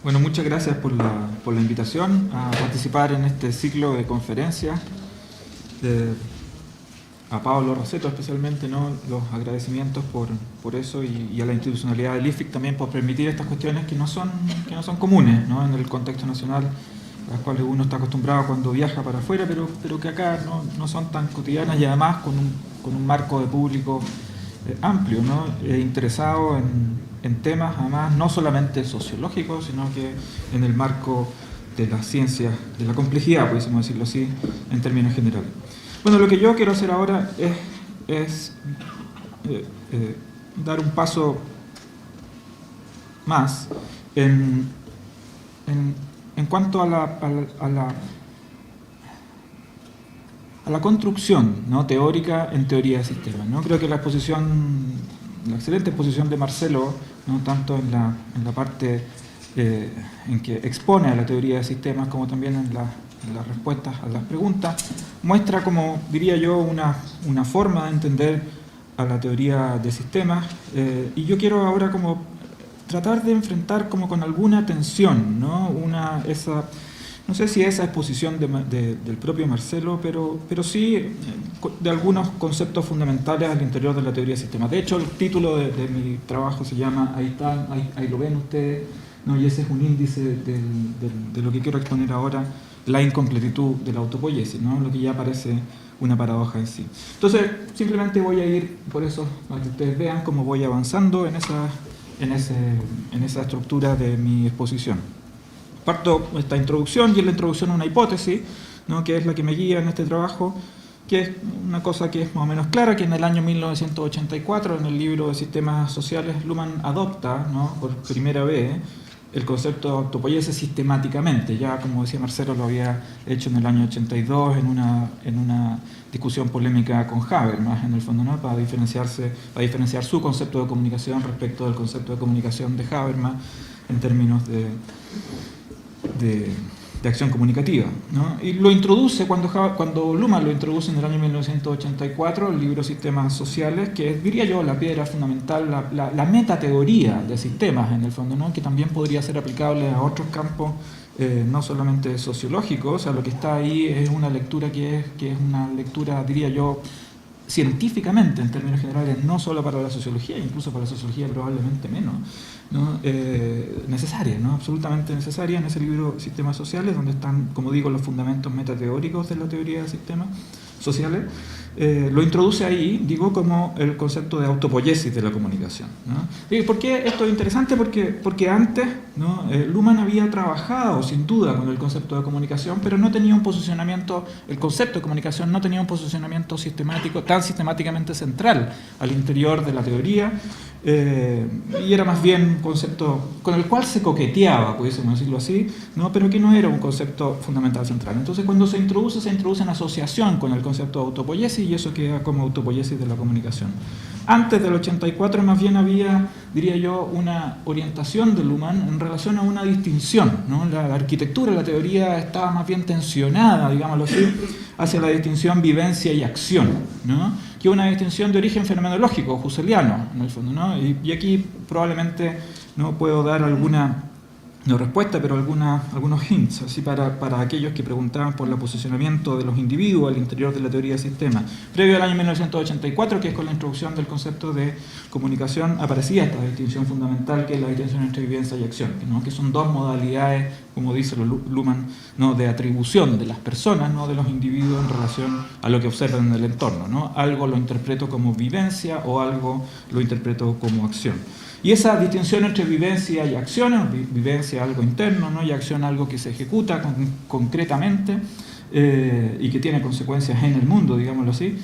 Bueno, muchas gracias por la invitación a participar en este ciclo de conferencias. A Pablo Roseto especialmente, ¿no? Los agradecimientos por eso y a la institucionalidad del IFIC también por permitir estas cuestiones que no son comunes, ¿no? En el contexto nacional, a las cuales uno está acostumbrado cuando viaja para afuera, pero que acá no son tan cotidianas y además con un marco de público amplio, ¿no? Interesado en temas además no solamente sociológicos, sino que en el marco de las ciencias, de la complejidad, pudiésemos decirlo así, en términos generales. Bueno, lo que yo quiero hacer ahora es dar un paso más en cuanto a la construcción, ¿no?, teórica en teoría de sistemas, ¿no? Creo que la excelente exposición de Marcelo, ¿no?, tanto en la parte en que expone a la teoría de sistemas como también en las respuestas a las preguntas, muestra, como diría yo, una forma de entender a la teoría de sistemas, y yo quiero ahora como tratar de enfrentar como con alguna tensión, ¿no? No sé si esa exposición del propio Marcelo, pero sí de algunos conceptos fundamentales al interior de la teoría de sistemas. De hecho, el título de mi trabajo se llama, ahí lo ven ustedes, ¿no? Y ese es un índice de lo que quiero exponer ahora, la incompletitud de la autopoiesis, ¿no? Lo que ya parece una paradoja en sí. Entonces, simplemente voy a ir, por eso, para que ustedes vean cómo voy avanzando en esa estructura de mi exposición. Parto esta introducción, y es la introducción a una hipótesis, ¿no?, que es la que me guía en este trabajo, que es una cosa que es más o menos clara, que en el año 1984, en el libro de Sistemas Sociales, Luhmann adopta, ¿no?, por primera vez el concepto de autopoiesis sistemáticamente. Ya, como decía Marcelo, lo había hecho en el año 82 en una discusión polémica con Habermas, en el fondo, ¿no?, para diferenciar su concepto de comunicación respecto del concepto de comunicación de Habermas en términos de acción comunicativa, ¿no? Y lo introduce cuando Luhmann lo introduce en el año 1984, el libro Sistemas Sociales, que es, diría yo, la piedra fundamental, la metateoría de sistemas, en el fondo, ¿no?, que también podría ser aplicable a otros campos, no solamente sociológicos. O sea, lo que está ahí es una lectura que es una lectura, diría yo, científicamente, en términos generales, no solo para la sociología, incluso para la sociología probablemente menos, ¿no?, necesaria, ¿no?, absolutamente necesaria, en ese libro Sistemas Sociales, donde están, como digo, los fundamentos metateóricos de la teoría de sistemas sociales. Lo introduce ahí, digo, como el concepto de autopoiesis de la comunicación, ¿no? ¿Y por qué esto es interesante? Porque antes, ¿no?, Luhmann había trabajado sin duda con el concepto de comunicación, pero no tenía un posicionamiento, el concepto de comunicación no tenía un posicionamiento sistemático, tan sistemáticamente central al interior de la teoría, y era más bien un concepto con el cual se coqueteaba, pudiésemos decirlo así, ¿no?, pero que no era un concepto fundamental central. Entonces, cuando se introduce en asociación con el concepto de autopoiesis, y eso queda como autopoiesis de la comunicación. Antes del 84 más bien había, diría yo, una orientación de Luhmann en relación a una distinción, ¿no? La arquitectura de la teoría estaba más bien tensionada, digámoslo así, hacia la distinción vivencia y acción, ¿no?, que una distinción de origen fenomenológico, husserliano, en el fondo, ¿no? Y aquí probablemente no puedo dar alguna, no respuesta, pero algunos hints, así para aquellos que preguntaban por el posicionamiento de los individuos al interior de la teoría de sistemas. Previo al año 1984, que es con la introducción del concepto de comunicación, aparecía esta distinción fundamental, que es la distinción entre vivencia y acción, ¿no?, que son dos modalidades, como dice Luhmann, ¿no?, de atribución de las personas, no de los individuos, en relación a lo que observan en el entorno, ¿no? Algo lo interpreto como vivencia o algo lo interpreto como acción. Y esa distinción entre vivencia y acción, vivencia algo interno, ¿no?, y acción algo que se ejecuta concretamente, y que tiene consecuencias en el mundo, digámoslo así.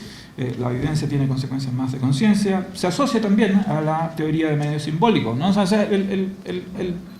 La vivencia tiene consecuencias más de conciencia. Se asocia también a la teoría de medios simbólicos, ¿no? O sea, el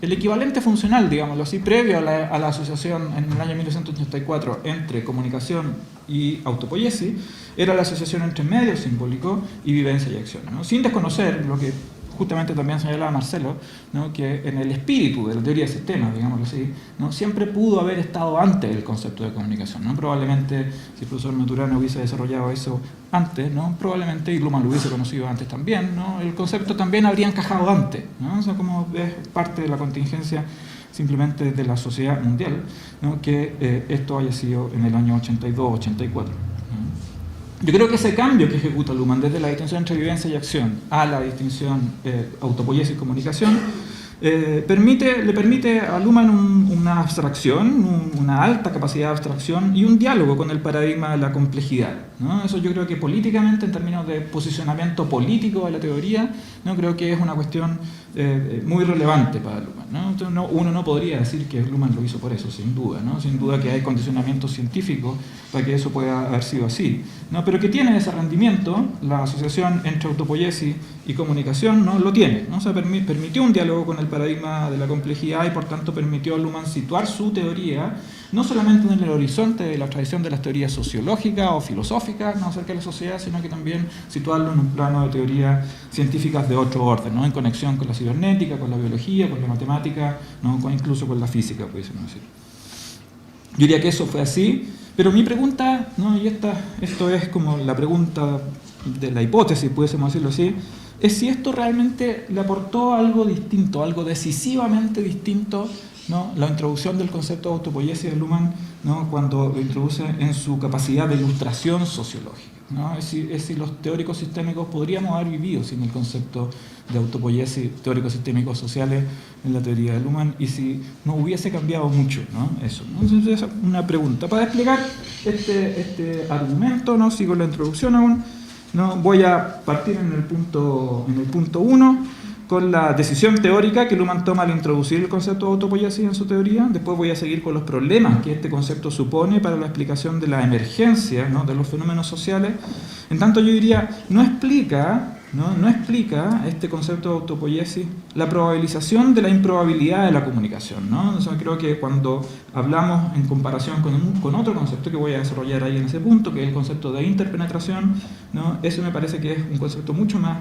equivalente funcional, digámoslo así, previo a la asociación en el año 1984 entre comunicación y autopoiesis, era la asociación entre medios simbólicos y vivencia y acción, ¿no?, sin desconocer lo que justamente también señalaba Marcelo, ¿no?, que en el espíritu de la teoría de sistemas, digámoslo así, ¿no?, siempre pudo haber estado antes el concepto de comunicación, ¿no? Probablemente, si el profesor Maturana hubiese desarrollado eso antes, ¿no?, probablemente, y Luhmann lo hubiese conocido antes también, ¿no?, el concepto también habría encajado antes, ¿no? O sea, como es parte de la contingencia simplemente desde la sociedad mundial, ¿no? Que esto haya sido en el año 82-84. Yo creo que ese cambio que ejecuta Luhmann desde la distinción entre vivencia y acción a la distinción autopoiesis y comunicación le permite a Luhmann una abstracción, una alta capacidad de abstracción y un diálogo con el paradigma de la complejidad, ¿no? Eso yo creo que políticamente, en términos de posicionamiento político de la teoría, ¿no? Creo que es una cuestión muy relevante para Luhmann, ¿no? Entonces, uno no podría decir que Luhmann lo hizo por eso, sin duda, ¿no? Sin duda que hay condicionamientos científicos para que eso pueda haber sido así, ¿no? Pero que tiene ese rendimiento, la asociación entre autopoiesis y comunicación, ¿no? Lo tiene, ¿no? O sea, permitió un diálogo con el paradigma de la complejidad y por tanto permitió a Luhmann situar su teoría no solamente en el horizonte de la tradición de las teorías sociológicas o filosóficas, ¿no? Acerca de la sociedad, sino que también situarlo en un plano de teorías científicas de otro orden, ¿no? En conexión con la cibernética, con la biología, con la matemática, ¿no? Incluso con la física, pudiésemos decir. Yo diría que eso fue así, pero mi pregunta, ¿no? Y esto es como la pregunta de la hipótesis, pudiésemos decirlo así, es si esto realmente le aportó algo distinto, algo decisivamente distinto, ¿no? La introducción del concepto de autopoiesis de Luhmann, ¿no? Cuando lo introduce en su capacidad de ilustración sociológica, ¿no? Es si los teóricos sistémicos podríamos haber vivido sin el concepto de autopoiesis, teóricos sistémicos sociales en la teoría de Luhmann, y si no hubiese cambiado mucho, ¿no? Eso, ¿no? Entonces, esa es una pregunta. Para explicar este argumento, ¿no? Sigo la introducción aún, ¿no? Voy a partir en el punto 1 con la decisión teórica que Luhmann toma al introducir el concepto de autopoiesis en su teoría. Después voy a seguir con los problemas que este concepto supone para la explicación de la emergencia, ¿no? De los fenómenos sociales. En tanto, yo diría, no explica este concepto de autopoiesis la probabilización de la improbabilidad de la comunicación, ¿no? O sea, creo que cuando hablamos en comparación con otro concepto que voy a desarrollar ahí en ese punto, que es el concepto de interpenetración, ¿no? Eso me parece que es un concepto mucho más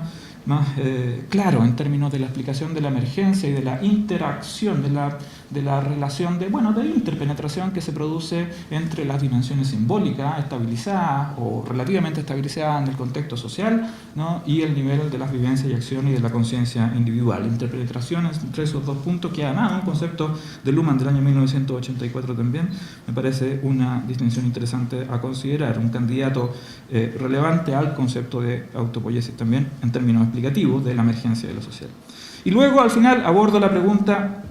claro en términos de la explicación de la emergencia y de la interacción, de la relación de interpenetración que se produce entre las dimensiones simbólicas estabilizadas o relativamente estabilizadas en el contexto social, ¿no? Y el nivel de las vivencias y acciones y de la conciencia individual. Interpenetración entre esos dos puntos, que además es un concepto de Luhmann del año 1984 también, me parece una distinción interesante a considerar, un candidato relevante al concepto de autopoiesis también en términos explicativos de la emergencia de lo social. Y luego al final abordo la pregunta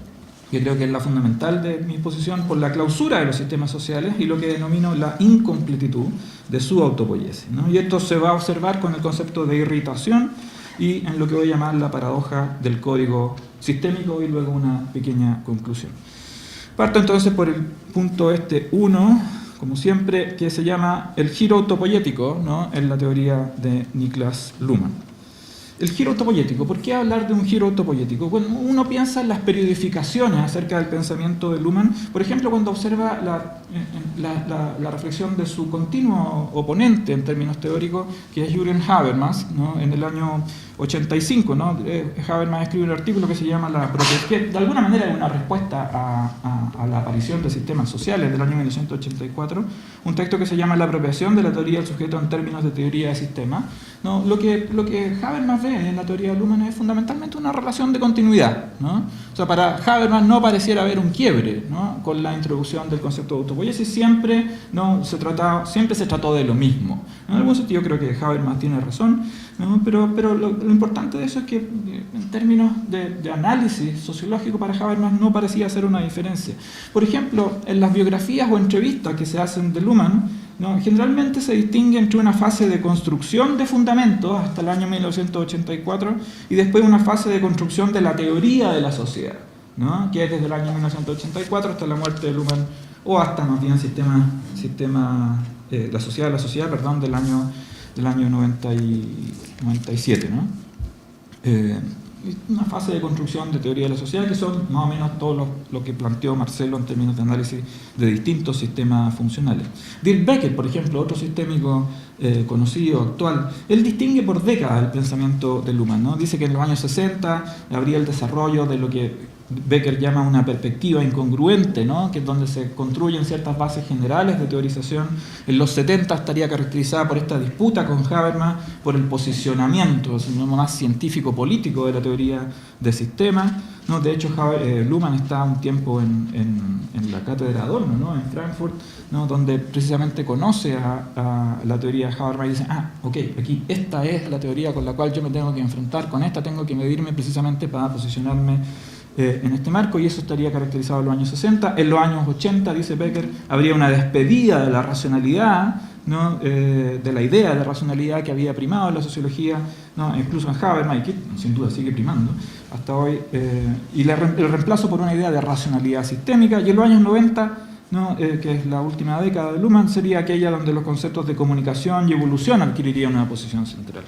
que creo que es la fundamental de mi posición por la clausura de los sistemas sociales y lo que denomino la incompletitud de su autopoiesis, ¿no? Y esto se va a observar con el concepto de irritación y en lo que voy a llamar la paradoja del código sistémico y luego una pequeña conclusión. Parto entonces por el punto 1, como siempre, que se llama el giro autopoiético, ¿no? En la teoría de Niklas Luhmann. El giro autopoiético. ¿Por qué hablar de un giro autopoiético? Cuando uno piensa en las periodificaciones acerca del pensamiento de Luhmann, por ejemplo, cuando observa la reflexión de su continuo oponente en términos teóricos, que es Jürgen Habermas, ¿no? En el año 85, ¿no? Habermas escribe un artículo que se llama que de alguna manera es una respuesta a la aparición de sistemas sociales del año 1984, un texto que se llama La apropiación de la teoría del sujeto en términos de teoría de sistemas, ¿no? Lo que Habermas ve en la teoría de Luhmann es fundamentalmente una relación de continuidad, ¿no? O sea, para Habermas no pareciera haber un quiebre, ¿no? Con la introducción del concepto de autopoiesis, siempre se trató de lo mismo. En algún sentido creo que Habermas tiene razón, ¿no? Pero lo importante de eso es que en términos de análisis sociológico para Habermas no parecía hacer una diferencia. Por ejemplo, en las biografías o entrevistas que se hacen de Luhmann, ¿no? Generalmente se distingue entre una fase de construcción de fundamentos hasta el año 1984 y después una fase de construcción de la teoría de la sociedad, ¿no? Que es desde el año 1984 hasta la muerte de Luhmann, o hasta más bien la sociedad, perdón, del año 97, ¿no? Una fase de construcción de teoría de la sociedad que son más o menos todo lo que planteó Marcelo en términos de análisis de distintos sistemas funcionales. Dirk Becker, por ejemplo, otro sistémico conocido, actual, él distingue por décadas el pensamiento de Luhmann, ¿no? Dice que en los años 60 habría el desarrollo de lo que Becker llama una perspectiva incongruente, ¿no? Que es donde se construyen ciertas bases generales de teorización. En los 70 estaría caracterizada por esta disputa con Habermas por el posicionamiento más científico-político de la teoría de sistemas, ¿no? De hecho, Luhmann está un tiempo en la cátedra Adorno, ¿no? En Frankfurt, ¿no? Donde precisamente conoce a la teoría de Habermas y dice, ok, aquí esta es la teoría con la cual yo me tengo que enfrentar, con esta tengo que medirme precisamente para posicionarme en este marco, y eso estaría caracterizado en los años 60. En los años 80, dice Becker, habría una despedida de la racionalidad, ¿no? De la idea de racionalidad que había primado en la sociología, ¿no? Incluso en Habermas, y que sin duda sigue primando hasta hoy, y el reemplazo por una idea de racionalidad sistémica. Y en los años 90, ¿no? Que es la última década de Luhmann, sería aquella donde los conceptos de comunicación y evolución adquirirían una posición central.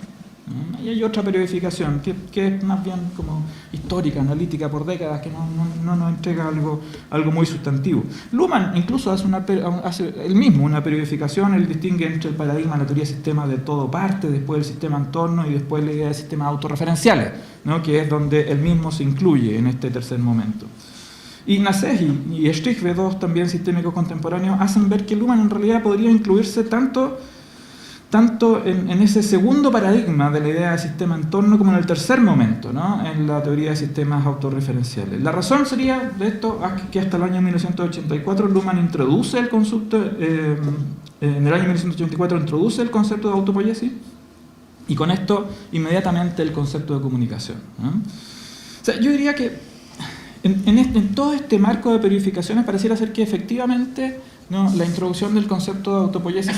Y hay otra periodificación que es más bien como histórica, analítica por décadas, que no nos entrega algo muy sustantivo. Luhmann incluso hace él mismo una periodificación. Él distingue entre el paradigma de la teoría de sistemas de todo parte, después el sistema entorno y después la idea de sistemas autorreferenciales, ¿no? Que es donde él mismo se incluye en este tercer momento. Y Nasseh y Strichwe, dos también sistémicos contemporáneos, hacen ver que Luhmann en realidad podría incluirse tanto en ese segundo paradigma de la idea de sistema entorno como en el tercer momento, ¿no? En la teoría de sistemas autorreferenciales. La razón sería de esto que hasta el año 1984 Luhmann introduce el concepto, en el año 1984 introduce el concepto de autopoiesis, y con esto inmediatamente el concepto de comunicación, ¿no? O sea, yo diría que en todo este marco de periodificaciones pareciera ser que efectivamente, ¿no? La introducción del concepto de autopoiesis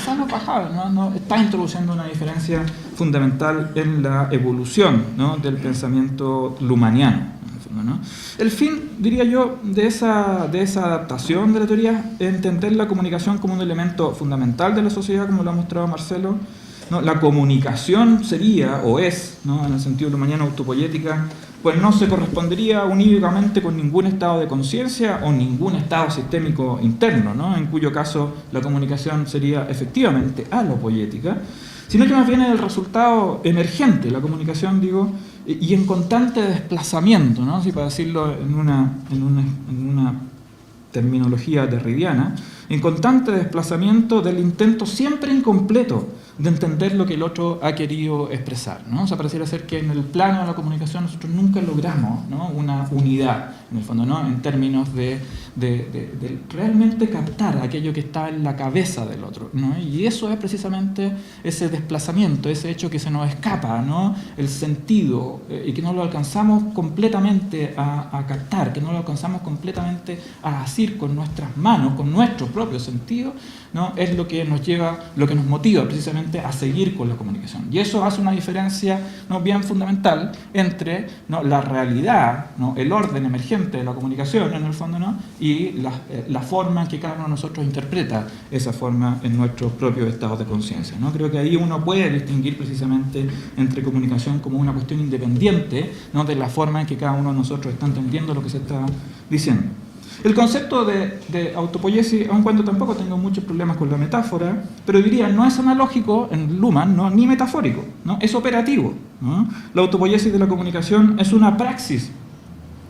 ¿no? está introduciendo una diferencia fundamental en la evolución, ¿no? Del pensamiento luhmanniano, ¿no? El fin, diría yo, de esa adaptación de la teoría es entender la comunicación como un elemento fundamental de la sociedad, como lo ha mostrado Marcelo, ¿no? La comunicación sería, o es, ¿no? En el sentido luhmanniano autopoiética, pues no se correspondería unívocamente con ningún estado de conciencia o ningún estado sistémico interno, ¿no? En cuyo caso la comunicación sería efectivamente alopoiética, sino que más bien es el resultado emergente, la comunicación, digo, y en constante desplazamiento, ¿no? Si para decirlo en una terminología derridiana, en constante desplazamiento del intento siempre incompleto de entender lo que el otro ha querido expresar, ¿no? O sea, pareciera ser que en el plano de la comunicación nosotros nunca logramos, ¿no? Una unidad, en el fondo, ¿no? En términos de realmente captar aquello que está en la cabeza del otro, ¿no? Y eso es precisamente ese desplazamiento, ese hecho que se nos escapa, ¿no? El sentido, y que no lo alcanzamos completamente a captar, que no lo alcanzamos completamente a asir con nuestras manos, con nuestros propios sentidos, ¿no? Es lo que nos lleva, lo que nos motiva precisamente a seguir con la comunicación. Y eso hace una diferencia, ¿no? Bien fundamental entre, ¿no? La realidad, ¿no? El orden emergente de la comunicación, en el fondo, ¿no? Y la forma en que cada uno de nosotros interpreta esa forma en nuestros propios estados de conciencia, ¿no? Creo que ahí uno puede distinguir precisamente entre comunicación como una cuestión independiente, ¿no? De la forma en que cada uno de nosotros está entendiendo lo que se está diciendo. El concepto de autopoiesis, aun cuando tampoco tengo muchos problemas con la metáfora, pero diría, no es analógico en Luhmann, ¿no? Ni metafórico, ¿no? Es operativo, ¿no? La autopoiesis de la comunicación es una praxis,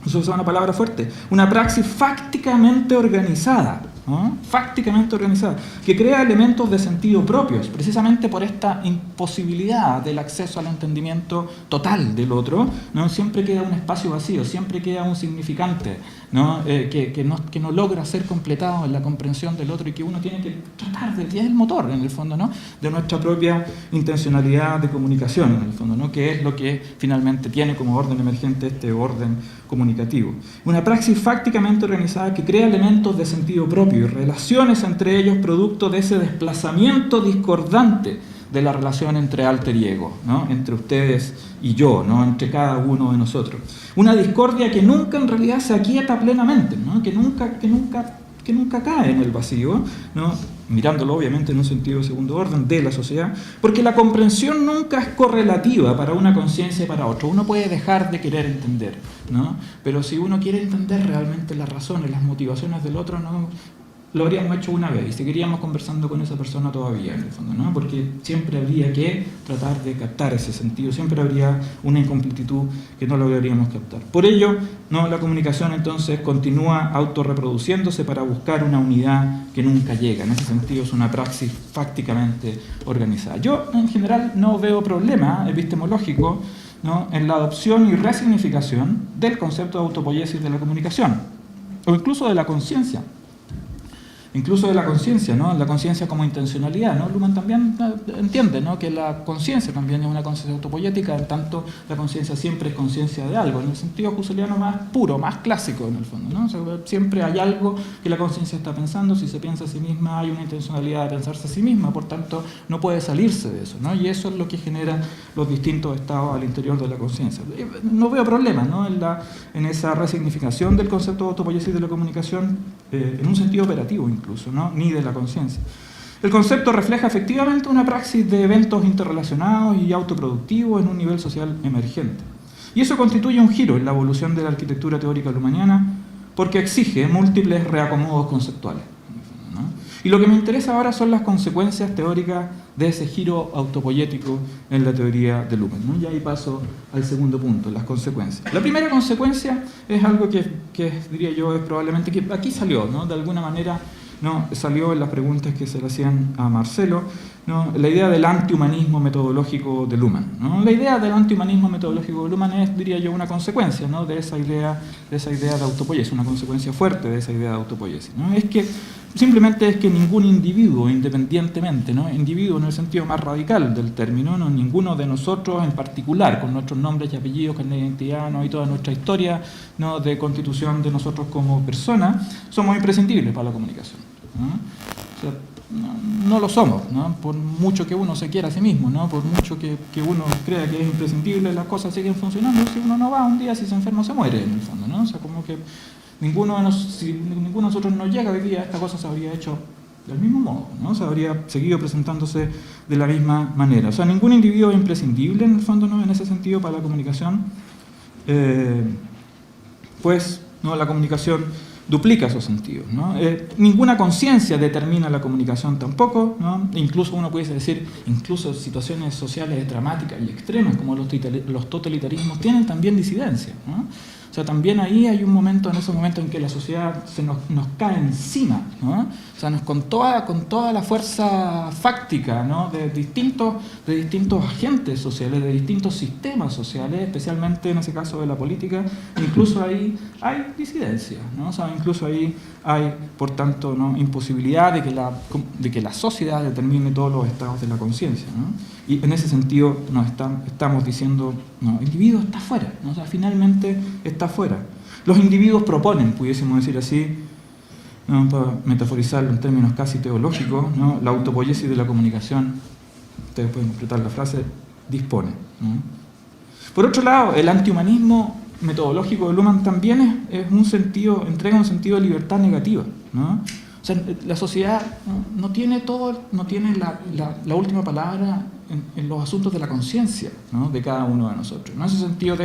eso es una palabra fuerte, una praxis fácticamente organizada, ¿no? Fácticamente organizada, que crea elementos de sentido propios, precisamente por esta imposibilidad del acceso al entendimiento total del otro, ¿no? Siempre queda un espacio vacío, siempre queda un significante, ¿no? Que no logra ser completado en la comprensión del otro, y que uno tiene que tratar de, y es el motor, en el fondo, ¿no? De nuestra propia intencionalidad de comunicación, en el fondo, ¿no? Que es lo que finalmente tiene como orden emergente este orden comunicativo. Una praxis fácticamente organizada que crea elementos de sentido propio y relaciones entre ellos producto de ese desplazamiento discordante de la relación entre alter y ego, ¿no? Entre ustedes y yo, ¿no? Entre cada uno de nosotros. Una discordia que nunca en realidad se aquieta plenamente, ¿no? Que nunca cae en el vacío, ¿no? Mirándolo obviamente en un sentido de segundo orden de la sociedad, porque la comprensión nunca es correlativa para una conciencia y para otra. Uno puede dejar de querer entender, ¿no? Pero si uno quiere entender realmente las razones, las motivaciones del otro, ¿no? lo habríamos hecho una vez y seguiríamos conversando con esa persona todavía, en el fondo, ¿no? Porque siempre habría que tratar de captar ese sentido, siempre habría una incompletitud que no lograríamos captar. Por ello, ¿no?, la comunicación entonces continúa autorreproduciéndose para buscar una unidad que nunca llega. En ese sentido es una praxis fácticamente organizada. Yo, en general, no veo problema epistemológico, ¿no?, en la adopción y resignificación del concepto de autopoiesis de la comunicación, o incluso de la conciencia. Incluso de la conciencia, ¿no? La conciencia como intencionalidad, ¿no? Luhmann también entiende, ¿no?, que la conciencia también es una conciencia autopoyética, en tanto la conciencia siempre es conciencia de algo, en el sentido husserliano más puro, más clásico en el fondo, ¿no? O sea, siempre hay algo que la conciencia está pensando, si se piensa a sí misma hay una intencionalidad de pensarse a sí misma, por tanto no puede salirse de eso, ¿no? Y eso es lo que genera los distintos estados al interior de la conciencia. No veo problema, ¿no?, en esa resignificación del concepto de autopoiesis de la comunicación en un sentido operativo incluso, ¿no?, ni de la conciencia. El concepto refleja efectivamente una praxis de eventos interrelacionados y autoproductivos en un nivel social emergente. Y eso constituye un giro en la evolución de la arquitectura teórica luhmanniana porque exige múltiples reacomodos conceptuales, ¿no? Y lo que me interesa ahora son las consecuencias teóricas de ese giro autopoyético en la teoría de Luhmann, ¿no? Y ahí paso al segundo punto, las consecuencias. La primera consecuencia es algo que diría yo es probablemente que aquí salió, ¿no?, de alguna manera, ¿no?, salió en las preguntas que se le hacían a Marcelo, ¿no?, la idea del antihumanismo metodológico de Luhmann, ¿no? La idea del antihumanismo metodológico de Luhmann es, diría yo, una consecuencia, ¿no?, de esa idea de autopoiesis, una consecuencia fuerte de esa idea de autopoiesis, ¿no? Simplemente es que ningún individuo, independientemente, ¿no?, individuo en el sentido más radical del término, ¿no?, ninguno de nosotros en particular, con nuestros nombres y apellidos, carnet de identidad, ¿no?, y toda nuestra historia, ¿no?, de constitución de nosotros como personas, somos imprescindibles para la comunicación, ¿no? O sea, no lo somos, ¿no?, por mucho que uno se quiera a sí mismo, ¿no?, por mucho que uno crea que es imprescindible, las cosas siguen funcionando. Si uno no va un día, si se enferma, se muere, en el fondo, ¿no? O sea, como que si ninguno de nosotros no llega hoy día, esta cosa se habría hecho del mismo modo, ¿no? Se habría seguido presentándose de la misma manera. O sea, ningún individuo es imprescindible, en el fondo, ¿no?, en ese sentido para la comunicación. Pues, ¿no?, la comunicación duplica esos sentidos, ¿no? Ninguna conciencia determina la comunicación tampoco, ¿no? Incluso uno pudiese decir, incluso situaciones sociales dramáticas y extremas como los totalitarismos tienen también disidencia, ¿no? O sea, también ahí hay un momento, en ese momento en que la sociedad se nos cae encima, ¿no? O sea, con toda la fuerza fáctica, ¿no?, de distintos agentes sociales, de distintos sistemas sociales, especialmente en ese caso de la política, incluso ahí hay disidencia, ¿no? O sea, incluso ahí hay, por tanto, ¿no?, imposibilidad de que la sociedad determine todos los estados de la conciencia, ¿no? Y en ese sentido estamos diciendo, no, el individuo está fuera, ¿no? O sea, finalmente está fuera. Los individuos proponen, pudiésemos decir así, ¿no?, para metaforizarlo en términos casi teológicos, ¿no?, la autopoiesis de la comunicación, ustedes pueden completar la frase, dispone, ¿no? Por otro lado, el antihumanismo metodológico de Luhmann también entrega un sentido de libertad negativa, ¿no? O sea, la sociedad no tiene la última palabra en los asuntos de la conciencia, ¿no?, de cada uno de nosotros, ¿no? En ese sentido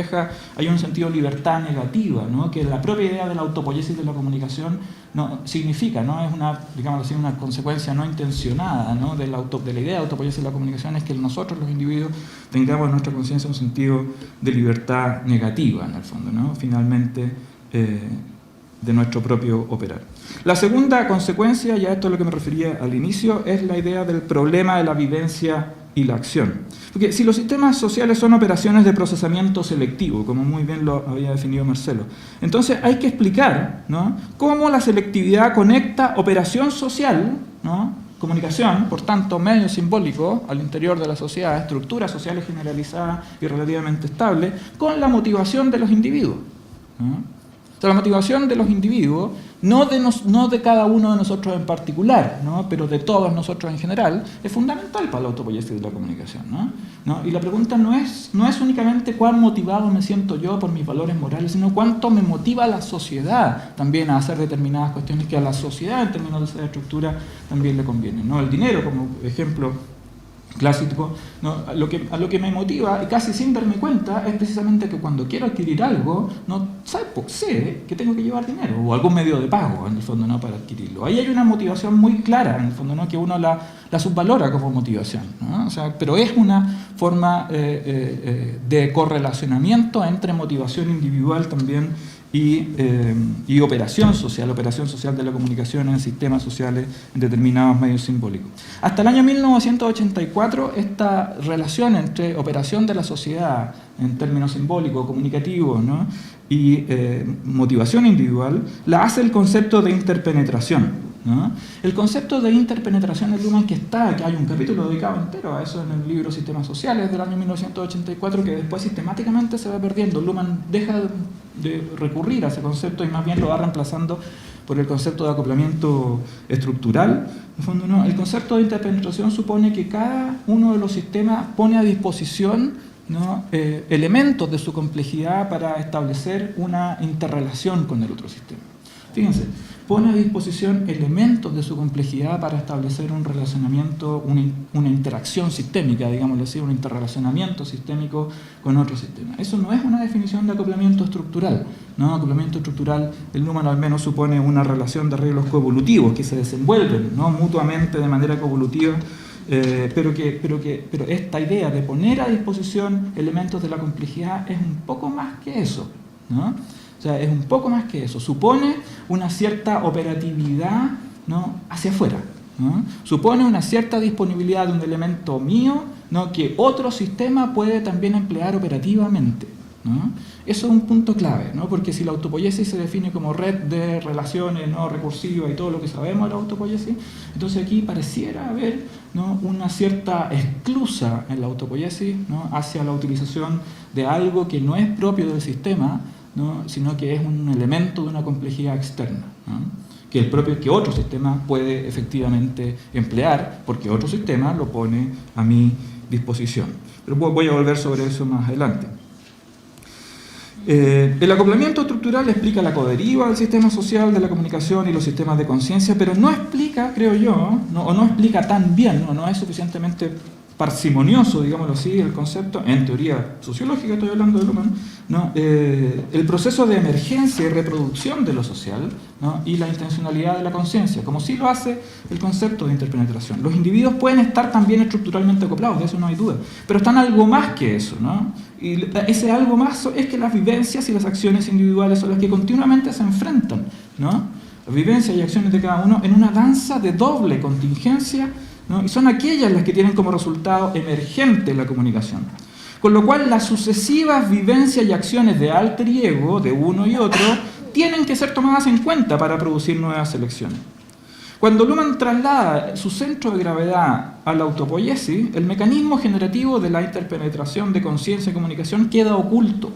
hay un sentido de libertad negativa, ¿no?, que la propia idea de la autopoiesis de la comunicación no significa, ¿no? Es una consecuencia no intencionada, ¿no?, de la idea de autopoiesis de la comunicación, es que nosotros los individuos tengamos en nuestra conciencia un sentido de libertad negativa, en el fondo, ¿no?, finalmente de nuestro propio operar. La segunda consecuencia, y a esto es a lo que me refería al inicio, es la idea del problema de la vivencia y la acción. Porque si los sistemas sociales son operaciones de procesamiento selectivo, como muy bien lo había definido Marcelo, entonces hay que explicar, ¿no?, cómo la selectividad conecta operación social, ¿no?, comunicación, por tanto, medio simbólico al interior de la sociedad, estructuras sociales generalizadas y relativamente estables, con la motivación de los individuos, ¿no? O sea, la motivación de los individuos, no de cada uno de nosotros en particular, ¿no?, pero de todos nosotros en general, es fundamental para la autopoiesis de la comunicación, ¿no? Y la pregunta no es únicamente cuán motivado me siento yo por mis valores morales, sino cuánto me motiva la sociedad también a hacer determinadas cuestiones que a la sociedad, en términos de esa estructura, también le convienen, ¿no? El dinero, como ejemplo clásico, ¿no? A lo que me motiva, y casi sin darme cuenta, es precisamente que cuando quiero adquirir algo, no sé que tengo que llevar dinero o algún medio de pago, en el fondo, ¿no? Para adquirirlo. Ahí hay una motivación muy clara, en el fondo, ¿no? Que uno la subvalora como motivación, ¿no? O sea, pero es una forma de correlacionamiento entre motivación individual también y operación social de la comunicación en sistemas sociales en determinados medios simbólicos. Hasta el año 1984, esta relación entre operación de la sociedad en términos simbólicos, comunicativos, ¿no? y motivación individual, la hace el concepto de interpenetración, ¿no? El concepto de interpenetración en Luhmann que hay un capítulo dedicado entero a eso en el libro Sistemas Sociales del año 1984, que después sistemáticamente se va perdiendo. Luhmann deja de recurrir a ese concepto y más bien lo va reemplazando por el concepto de acoplamiento estructural. En el fondo, ¿no? El concepto de interpenetración supone que cada uno de los sistemas pone a disposición, ¿no? Elementos de su complejidad para establecer una interrelación con el otro sistema. Fíjense, pone a disposición elementos de su complejidad para establecer un relacionamiento, una interacción sistémica, digámoslo así, un interrelacionamiento sistémico con otro sistema. Eso no es una definición de acoplamiento estructural, ¿no? Acoplamiento estructural, el Luhmann al menos supone una relación de arreglos coevolutivos que se desenvuelven, ¿no? Mutuamente de manera coevolutiva, pero esta idea de poner a disposición elementos de la complejidad es un poco más que eso, ¿no? O sea, es un poco más que eso. Supone una cierta operatividad, ¿no? Hacia afuera, ¿no? Supone una cierta disponibilidad de un elemento mío, ¿no? Que otro sistema puede también emplear operativamente, ¿no? Eso es un punto clave, ¿no? Porque si la autopoiesis se define como red de relaciones no recursivas y todo lo que sabemos de la autopoiesis, entonces aquí pareciera haber, ¿no? Una cierta esclusa en la autopoiesis, ¿no? Hacia la utilización de algo que no es propio del sistema, ¿no? Sino que es un elemento de una complejidad externa, ¿no? Que otro sistema puede efectivamente emplear, porque otro sistema lo pone a mi disposición. Pero voy a volver sobre eso más adelante. El acoplamiento estructural explica la coderiva del sistema social, de la comunicación y los sistemas de conciencia, pero no explica, creo yo, o no explica tan bien, no es suficientemente parsimonioso, digámoslo así, el concepto, en teoría sociológica estoy hablando de Luhmann, ¿no? El proceso de emergencia y reproducción de lo social, ¿no? Y la intencionalidad de la conciencia, como sí lo hace el concepto de interpenetración. Los individuos pueden estar también estructuralmente acoplados, de eso no hay duda, pero están algo más que eso, ¿no? Y ese algo más es que las vivencias y las acciones individuales son las que continuamente se enfrentan, ¿no? Las vivencias y acciones de cada uno en una danza de doble contingencia, ¿no? Y son aquellas las que tienen como resultado emergente la comunicación. Con lo cual las sucesivas vivencias y acciones de alter y ego, de uno y otro, tienen que ser tomadas en cuenta para producir nuevas selecciones. Cuando Luhmann traslada su centro de gravedad a la autopoiesis, el mecanismo generativo de la interpenetración de conciencia y comunicación queda oculto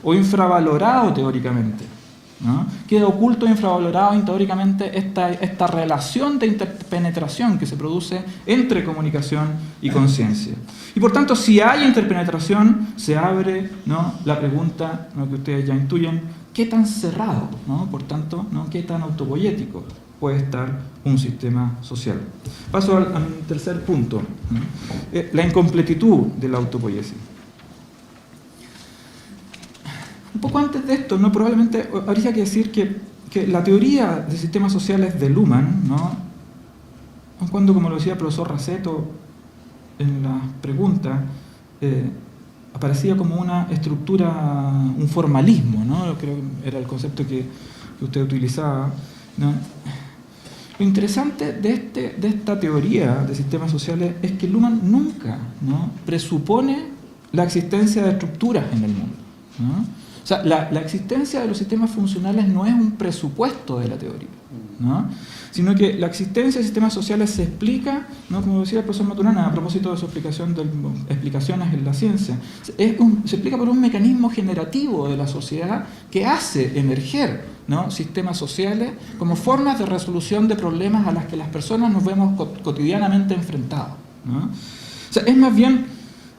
o infravalorado teóricamente, ¿no? Queda oculto e infravalorado teóricamente esta relación de interpenetración que se produce entre comunicación y conciencia. Y por tanto, si hay interpenetración, se abre, ¿no? La pregunta, ¿no? Que ustedes ya intuyen, ¿qué tan cerrado, ¿no? Por tanto, ¿no? ¿Qué tan autopoiético puede estar un sistema social? Paso al tercer punto, ¿no? La incompletitud de la autopoiesis. Un poco antes de esto, ¿no? Probablemente habría que decir que la teoría de sistemas sociales de Luhmann, ¿no? Cuando, como lo decía el profesor Raceto en la pregunta, aparecía como una estructura, un formalismo, ¿no? Creo que era el concepto que usted utilizaba, ¿no? Lo interesante de esta teoría de sistemas sociales es que Luhmann nunca, ¿no? presupone la existencia de estructuras en el mundo, ¿no? O sea, la existencia de los sistemas funcionales no es un presupuesto de la teoría, ¿no? Sino que la existencia de sistemas sociales se explica, ¿no? Como decía el profesor Maturana a propósito de su explicación de explicaciones en la ciencia, se explica por un mecanismo generativo de la sociedad que hace emerger, ¿no? sistemas sociales como formas de resolución de problemas a las que las personas nos vemos cotidianamente enfrentados, ¿no? O sea, es más bien,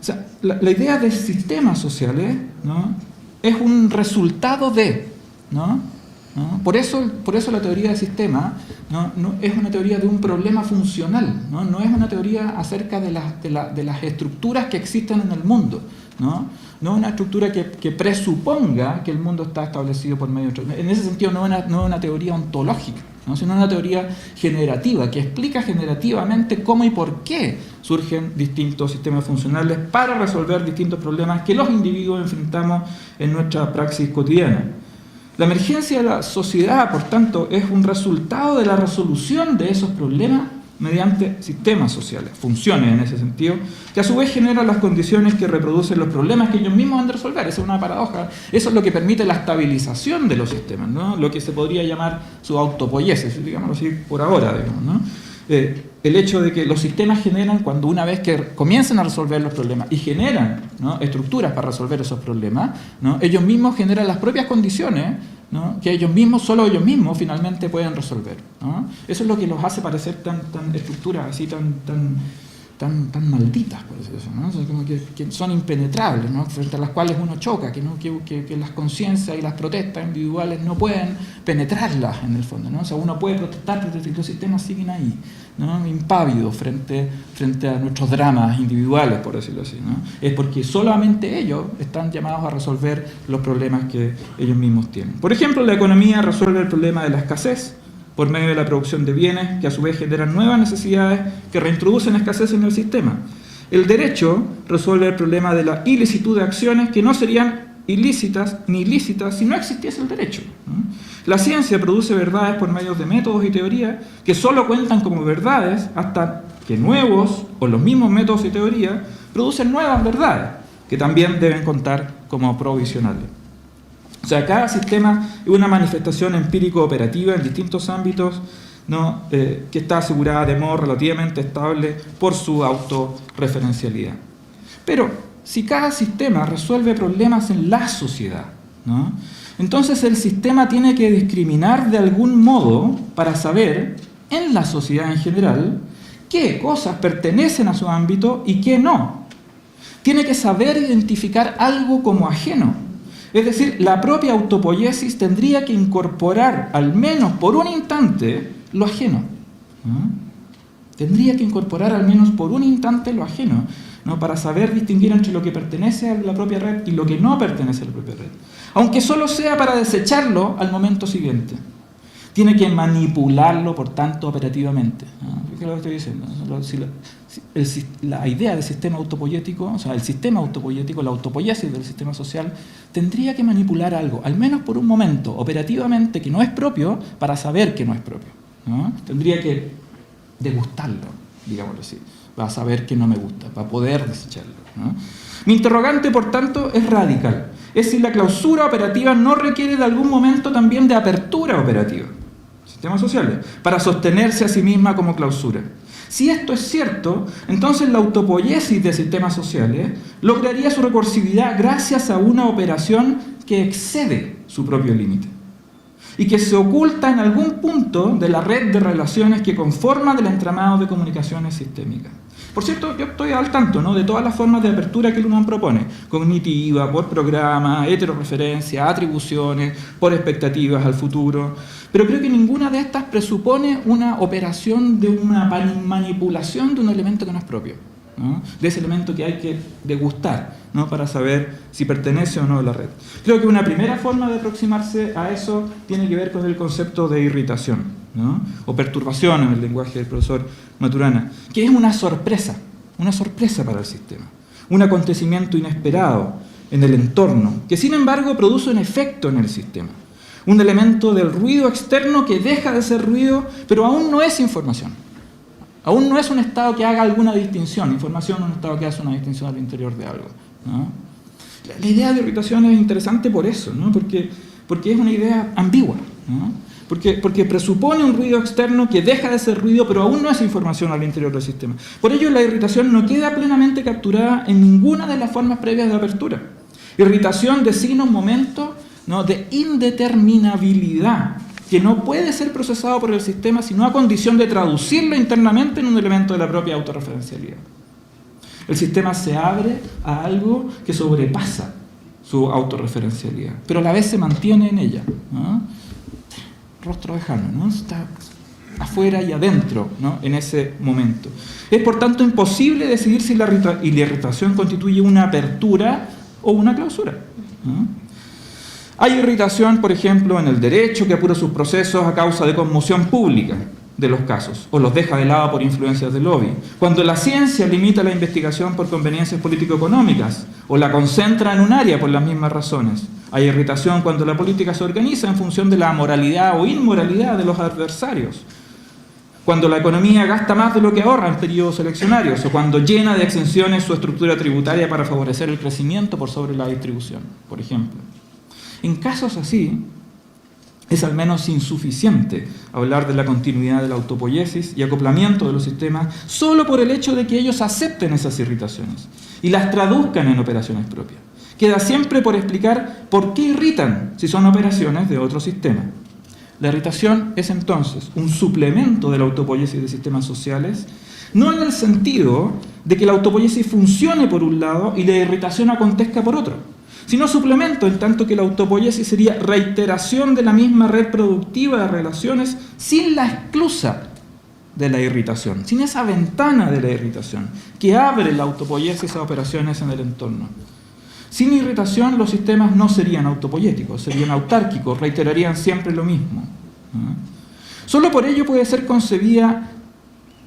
o sea, la idea de sistemas sociales, ¿no? es un resultado de, ¿no? ¿no? Por eso la teoría del sistema no es una teoría de un problema funcional, no es una teoría acerca de las estructuras que existen en el mundo, no es una estructura que presuponga que el mundo está establecido por medio de... En ese sentido no es una teoría ontológica, ¿no? Sino una teoría generativa, que explica generativamente cómo y por qué surgen distintos sistemas funcionales para resolver distintos problemas que los individuos enfrentamos en nuestra praxis cotidiana. La emergencia de la sociedad, por tanto, es un resultado de la resolución de esos problemas mediante sistemas sociales, funciones en ese sentido, que a su vez generan las condiciones que reproducen los problemas que ellos mismos han de resolver. Esa es una paradoja. Eso es lo que permite la estabilización de los sistemas, ¿no? Lo que se podría llamar su autopoiesis, digámoslo así por ahora, digamos, ¿no? El hecho de que los sistemas generan, cuando una vez que comienzan a resolver los problemas y generan, ¿no?, estructuras para resolver esos problemas, ¿no?, ellos mismos generan las propias condiciones, ¿no?, que solo ellos mismos finalmente pueden resolver, ¿no? Eso es lo que los hace parecer tan estructuras así tan malditas, por decirlo así, ¿no? O sea, como que son impenetrables, ¿no?, frente a las cuales uno choca, que las conciencias y las protestas individuales no pueden penetrarlas en el fondo, ¿no? O sea, uno puede protestar, pero los sistemas siguen ahí, ¿no?, impávidos frente a nuestros dramas individuales, por decirlo así, ¿no? Es porque solamente ellos están llamados a resolver los problemas que ellos mismos tienen. Por ejemplo, la economía resuelve el problema de la escasez por medio de la producción de bienes que a su vez generan nuevas necesidades que reintroducen escasez en el sistema. El derecho resuelve el problema de la ilicitud de acciones que no serían ilícitas ni lícitas si no existiese el derecho, ¿no? La ciencia produce verdades por medio de métodos y teorías que solo cuentan como verdades hasta que nuevos o los mismos métodos y teorías producen nuevas verdades que también deben contar como provisionales. O sea, cada sistema es una manifestación empírico-operativa en distintos ámbitos, ¿no?, que está asegurada de modo relativamente estable por su autorreferencialidad. Pero si cada sistema resuelve problemas en la sociedad, ¿no?, entonces el sistema tiene que discriminar de algún modo para saber, en la sociedad en general, qué cosas pertenecen a su ámbito y qué no. Tiene que saber identificar algo como ajeno. Es decir, la propia autopoiesis tendría que incorporar, al menos por un instante, lo ajeno, ¿no? Tendría que incorporar al menos por un instante lo ajeno, ¿no?, para saber distinguir entre lo que pertenece a la propia red y lo que no pertenece a la propia red. Aunque solo sea para desecharlo al momento siguiente. Tiene que manipularlo, por tanto, operativamente, ¿no? ¿Qué es lo que estoy diciendo? La idea del sistema autopoiético, o sea, el sistema autopoiético, la autopoiesis del sistema social, tendría que manipular algo, al menos por un momento, operativamente, que no es propio, para saber que no es propio, ¿no? Tendría que degustarlo, digámoslo así, para saber que no me gusta, para poder desecharlo, ¿no? Mi interrogante, por tanto, es radical. Es si la clausura operativa no requiere de algún momento también de apertura operativa, sistemas sociales, para sostenerse a sí misma como clausura. Si esto es cierto, entonces la autopoiesis de sistemas sociales lograría su recursividad gracias a una operación que excede su propio límite y que se oculta en algún punto de la red de relaciones que conforman el entramado de comunicaciones sistémicas. Por cierto, yo estoy al tanto, ¿no?, de todas las formas de apertura que Luhmann propone: cognitiva, por programa, heterorreferencia, atribuciones, por expectativas al futuro. Pero creo que ninguna de estas presupone una operación de una manipulación de un elemento que no es propio, ¿no?, de ese elemento que hay que degustar, ¿no?, para saber si pertenece o no a la red. Creo que una primera forma de aproximarse a eso tiene que ver con el concepto de irritación, ¿no?, o perturbación en el lenguaje del profesor Maturana, que es una sorpresa para el sistema, un acontecimiento inesperado en el entorno, que sin embargo produce un efecto en el sistema, un elemento del ruido externo que deja de ser ruido, pero aún no es información. Aún no es un estado que haga alguna distinción. Información es un estado que hace una distinción al interior de algo, ¿no? La idea de irritación es interesante por eso, ¿no?, porque es una idea ambigua, ¿no?, porque presupone un ruido externo que deja de ser ruido, pero aún no es información al interior del sistema. Por ello, la irritación no queda plenamente capturada en ninguna de las formas previas de apertura. Irritación designa un momento, ¿no?, de indeterminabilidad que no puede ser procesado por el sistema sino a condición de traducirlo internamente en un elemento de la propia autorreferencialidad. El sistema se abre a algo que sobrepasa su autorreferencialidad, pero a la vez se mantiene en ella, ¿no? rostro lejano, ¿no? Está afuera y adentro, ¿no? En ese momento. Es por tanto imposible decidir si la irritación constituye una apertura o una clausura, ¿no? Hay irritación, por ejemplo, en el derecho, que apura sus procesos a causa de conmoción pública de los casos, o los deja de lado por influencias del lobby. Cuando la ciencia limita la investigación por conveniencias político-económicas, o la concentra en un área por las mismas razones. Hay irritación cuando la política se organiza en función de la moralidad o inmoralidad de los adversarios. Cuando la economía gasta más de lo que ahorra en periodos eleccionarios, o cuando llena de exenciones su estructura tributaria para favorecer el crecimiento por sobre la distribución, por ejemplo. En casos así, es al menos insuficiente hablar de la continuidad de la autopoiesis y acoplamiento de los sistemas solo por el hecho de que ellos acepten esas irritaciones y las traduzcan en operaciones propias. Queda siempre por explicar por qué irritan si son operaciones de otro sistema. La irritación es entonces un suplemento de la autopoiesis de sistemas sociales, no en el sentido de que la autopoiesis funcione por un lado y la irritación acontezca por otro, sino suplemento, en tanto que la autopoiesis sería reiteración de la misma red productiva de relaciones sin la esclusa de la irritación, sin esa ventana de la irritación que abre la autopoiesis a operaciones en el entorno. Sin irritación los sistemas no serían autopoiéticos, serían autárquicos, reiterarían siempre lo mismo, ¿no? Solo por ello puede ser concebida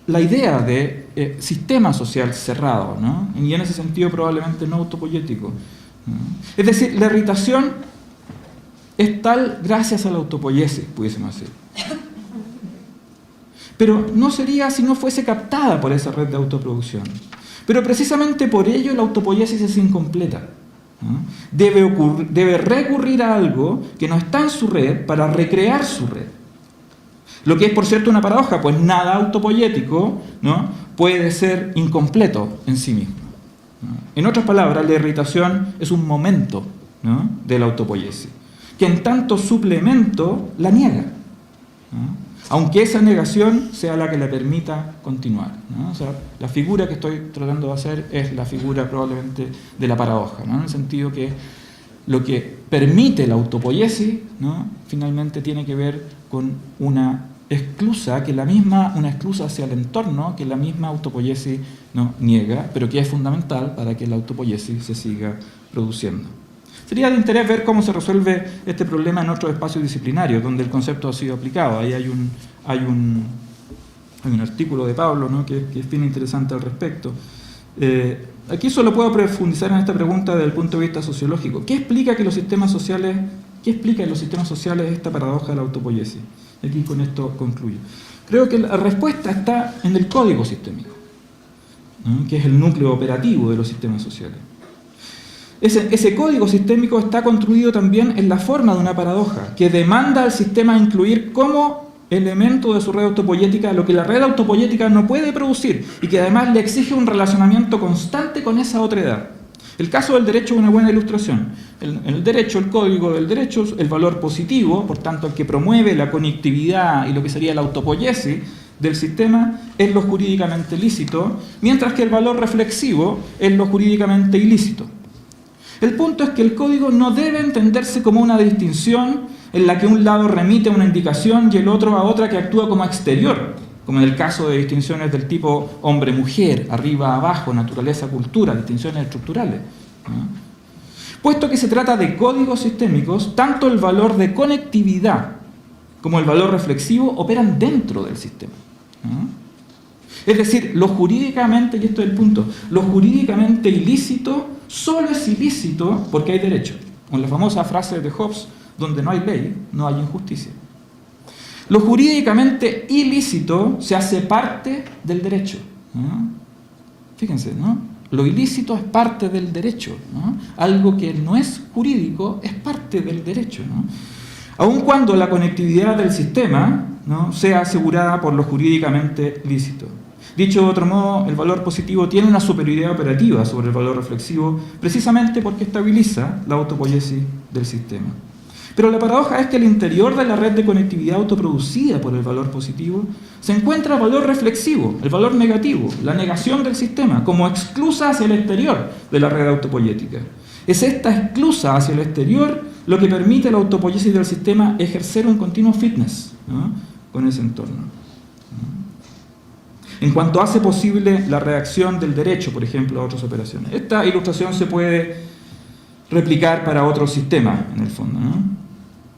la idea de sistema social cerrado, ¿no? Y en ese sentido probablemente no autopoiético. Es decir, la irritación es tal gracias a la autopoiesis, pudiésemos decir. Pero no sería si no fuese captada por esa red de autoproducción. Pero precisamente por ello la autopoiesis es incompleta, ¿no? Debe recurrir a algo que no está en su red para recrear su red. Lo que es, por cierto, una paradoja, pues nada autopoiético, ¿no?, puede ser incompleto en sí mismo. En otras palabras, la irritación es un momento, ¿no?, de la autopoiesis, que en tanto suplemento la niega, ¿no?, aunque esa negación sea la que le permita continuar, ¿no? O sea, la figura que estoy tratando de hacer es la figura probablemente de la paradoja, ¿no?, en el sentido que lo que permite la autopoiesis, ¿no?, finalmente tiene que ver con una exclusa, una exclusa hacia el entorno que la misma autopoiesis no niega, pero que es fundamental para que la autopoiesis se siga produciendo. Sería de interés ver cómo se resuelve este problema en otros espacios disciplinarios, donde el concepto ha sido aplicado. Ahí hay un artículo de Pablo, ¿no?, que es bien interesante al respecto. Aquí solo puedo profundizar en esta pregunta desde el punto de vista sociológico. ¿Qué explica en los sistemas sociales esta paradoja de la autopoiesis? Aquí con esto concluyo. Creo que la respuesta está en el código sistémico, ¿no?, que es el núcleo operativo de los sistemas sociales. Ese código sistémico está construido también en la forma de una paradoja, que demanda al sistema incluir como elemento de su red autopoiética lo que la red autopoiética no puede producir y que además le exige un relacionamiento constante con esa otredad. El caso del derecho es una buena ilustración. En el derecho, el código del derecho, el valor positivo, por tanto el que promueve la conectividad y lo que sería la autopoiesis del sistema, es lo jurídicamente lícito, mientras que el valor reflexivo es lo jurídicamente ilícito. El punto es que el código no debe entenderse como una distinción en la que un lado remite a una indicación y el otro a otra que actúa como exterior, como en el caso de distinciones del tipo hombre-mujer, arriba-abajo, naturaleza-cultura, distinciones estructurales, ¿no? Puesto que se trata de códigos sistémicos, tanto el valor de conectividad como el valor reflexivo operan dentro del sistema, ¿no? Es decir, lo jurídicamente, y esto es el punto, lo jurídicamente ilícito solo es ilícito porque hay derecho. Con la famosa frase de Hobbes, donde no hay ley, no hay injusticia. Lo jurídicamente ilícito se hace parte del derecho, ¿no? Fíjense, ¿no? Lo ilícito es parte del derecho, ¿no? Algo que no es jurídico es parte del derecho, ¿no? Aun cuando la conectividad del sistema, ¿no?, sea asegurada por lo jurídicamente lícito. Dicho de otro modo, el valor positivo tiene una superioridad operativa sobre el valor reflexivo precisamente porque estabiliza la autopoiesis del sistema. Pero la paradoja es que al interior de la red de conectividad autoproducida por el valor positivo se encuentra el valor reflexivo, el valor negativo, la negación del sistema, como exclusa hacia el exterior de la red autopoiética. Es esta exclusa hacia el exterior lo que permite a la autopoiesis del sistema ejercer un continuo fitness, ¿no?, con ese entorno. En cuanto hace posible la reacción del derecho, por ejemplo, a otras operaciones. Esta ilustración se puede replicar para otros sistemas, en el fondo, ¿no?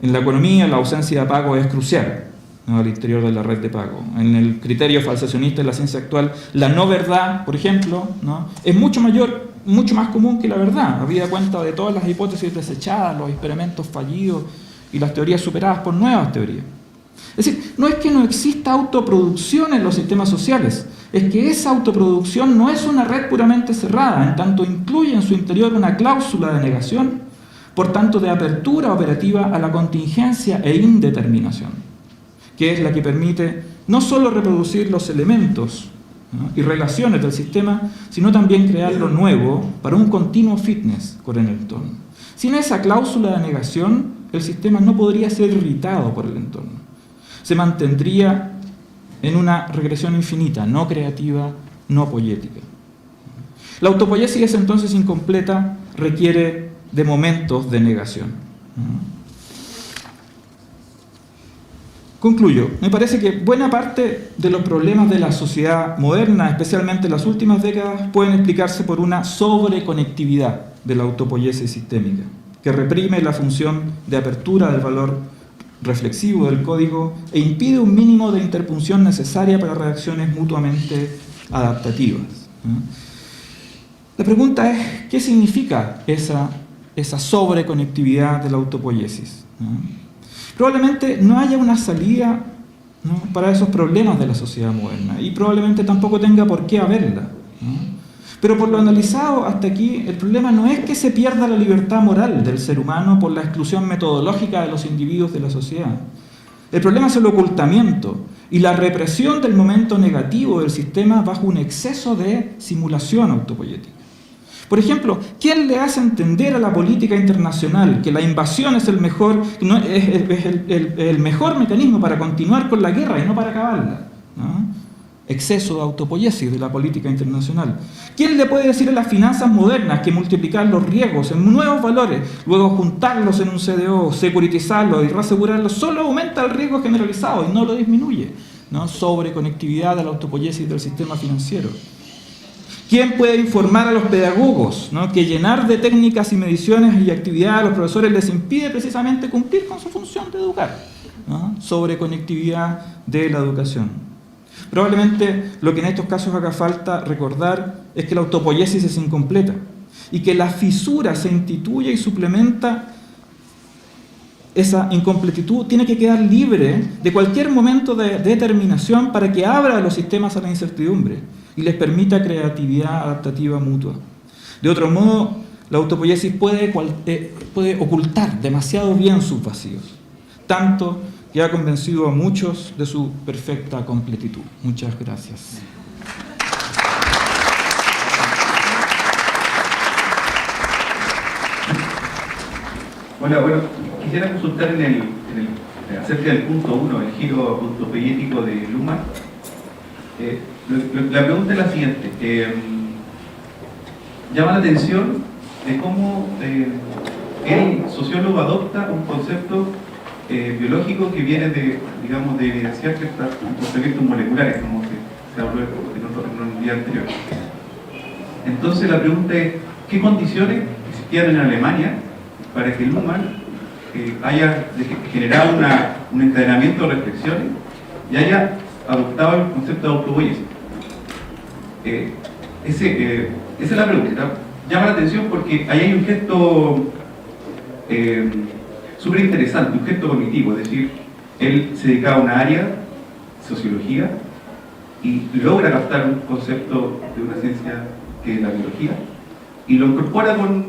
En la economía, la ausencia de pago es crucial, ¿no?, al interior de la red de pago. En el criterio falsacionista de la ciencia actual, la no verdad, por ejemplo, ¿no?, es mucho más común que la verdad, habida cuenta de todas las hipótesis desechadas, los experimentos fallidos y las teorías superadas por nuevas teorías. Es decir, no es que no exista autoproducción en los sistemas sociales, es que esa autoproducción no es una red puramente cerrada, en tanto incluye en su interior una cláusula de negación, por tanto de apertura operativa a la contingencia e indeterminación, que es la que permite no solo reproducir los elementos, ¿no?, y relaciones del sistema, sino también crear lo nuevo para un continuo fitness con el entorno. Sin esa cláusula de negación, el sistema no podría ser irritado por el entorno. Se mantendría en una regresión infinita, no creativa, no poética. La autopoiesis es entonces incompleta, requiere de momentos de negación. Concluyo. Me parece que buena parte de los problemas de la sociedad moderna, especialmente en las últimas décadas, pueden explicarse por una sobreconectividad de la autopoiesis sistémica, que reprime la función de apertura del valor reflexivo del código e impide un mínimo de interpunción necesaria para reacciones mutuamente adaptativas. La pregunta es, ¿qué significa esa sobreconectividad de la autopoiesis? Probablemente no haya una salida, ¿no?, para esos problemas de la sociedad moderna, y probablemente tampoco tenga por qué haberla, ¿no? Pero por lo analizado hasta aquí, el problema no es que se pierda la libertad moral del ser humano por la exclusión metodológica de los individuos de la sociedad. El problema es el ocultamiento y la represión del momento negativo del sistema bajo un exceso de simulación autopoética. Por ejemplo, ¿quién le hace entender a la política internacional que la invasión es el mejor mecanismo para continuar con la guerra y no para acabarla, ¿no? Exceso de autopoiesis de la política internacional. ¿Quién le puede decir a las finanzas modernas que multiplicar los riesgos en nuevos valores, luego juntarlos en un CDO, securitizarlos y reasegurarlos, solo aumenta el riesgo generalizado y no lo disminuye, ¿no? Sobreconectividad de la autopoiesis del sistema financiero. ¿Quién puede informar a los pedagogos, ¿no?, que llenar de técnicas y mediciones y actividades a los profesores les impide precisamente cumplir con su función de educar, ¿no? Sobreconectividad de la educación. Probablemente lo que en estos casos haga falta recordar es que la autopoiesis es incompleta y que la fisura se instituye y suplementa. Esa incompletitud tiene que quedar libre de cualquier momento de determinación para que abra a los sistemas a la incertidumbre y les permita creatividad adaptativa mutua. De otro modo, la autopoiesis puede ocultar demasiado bien sus vacíos, tanto que ha convencido a muchos de su perfecta completitud. Muchas gracias. Hola, bueno, quisiera consultar acerca del punto 1, el giro autopoético de Luhmann. La pregunta es la siguiente. Llama la atención de cómo el sociólogo adopta un concepto biológico que viene de, digamos, de evidenciar ciertos comportamientos moleculares, como se habló en un día anterior. Entonces la pregunta es, ¿qué condiciones existían en Alemania para que Luhmann haya generado un encadenamiento de reflexiones y haya adoptado el concepto de autopoiesis? Esa es la pregunta. Llama la atención porque ahí hay un gesto súper interesante, un gesto cognitivo, es decir, él se dedicaba a una área, sociología, y logra captar un concepto de una ciencia que es la biología, y lo incorpora con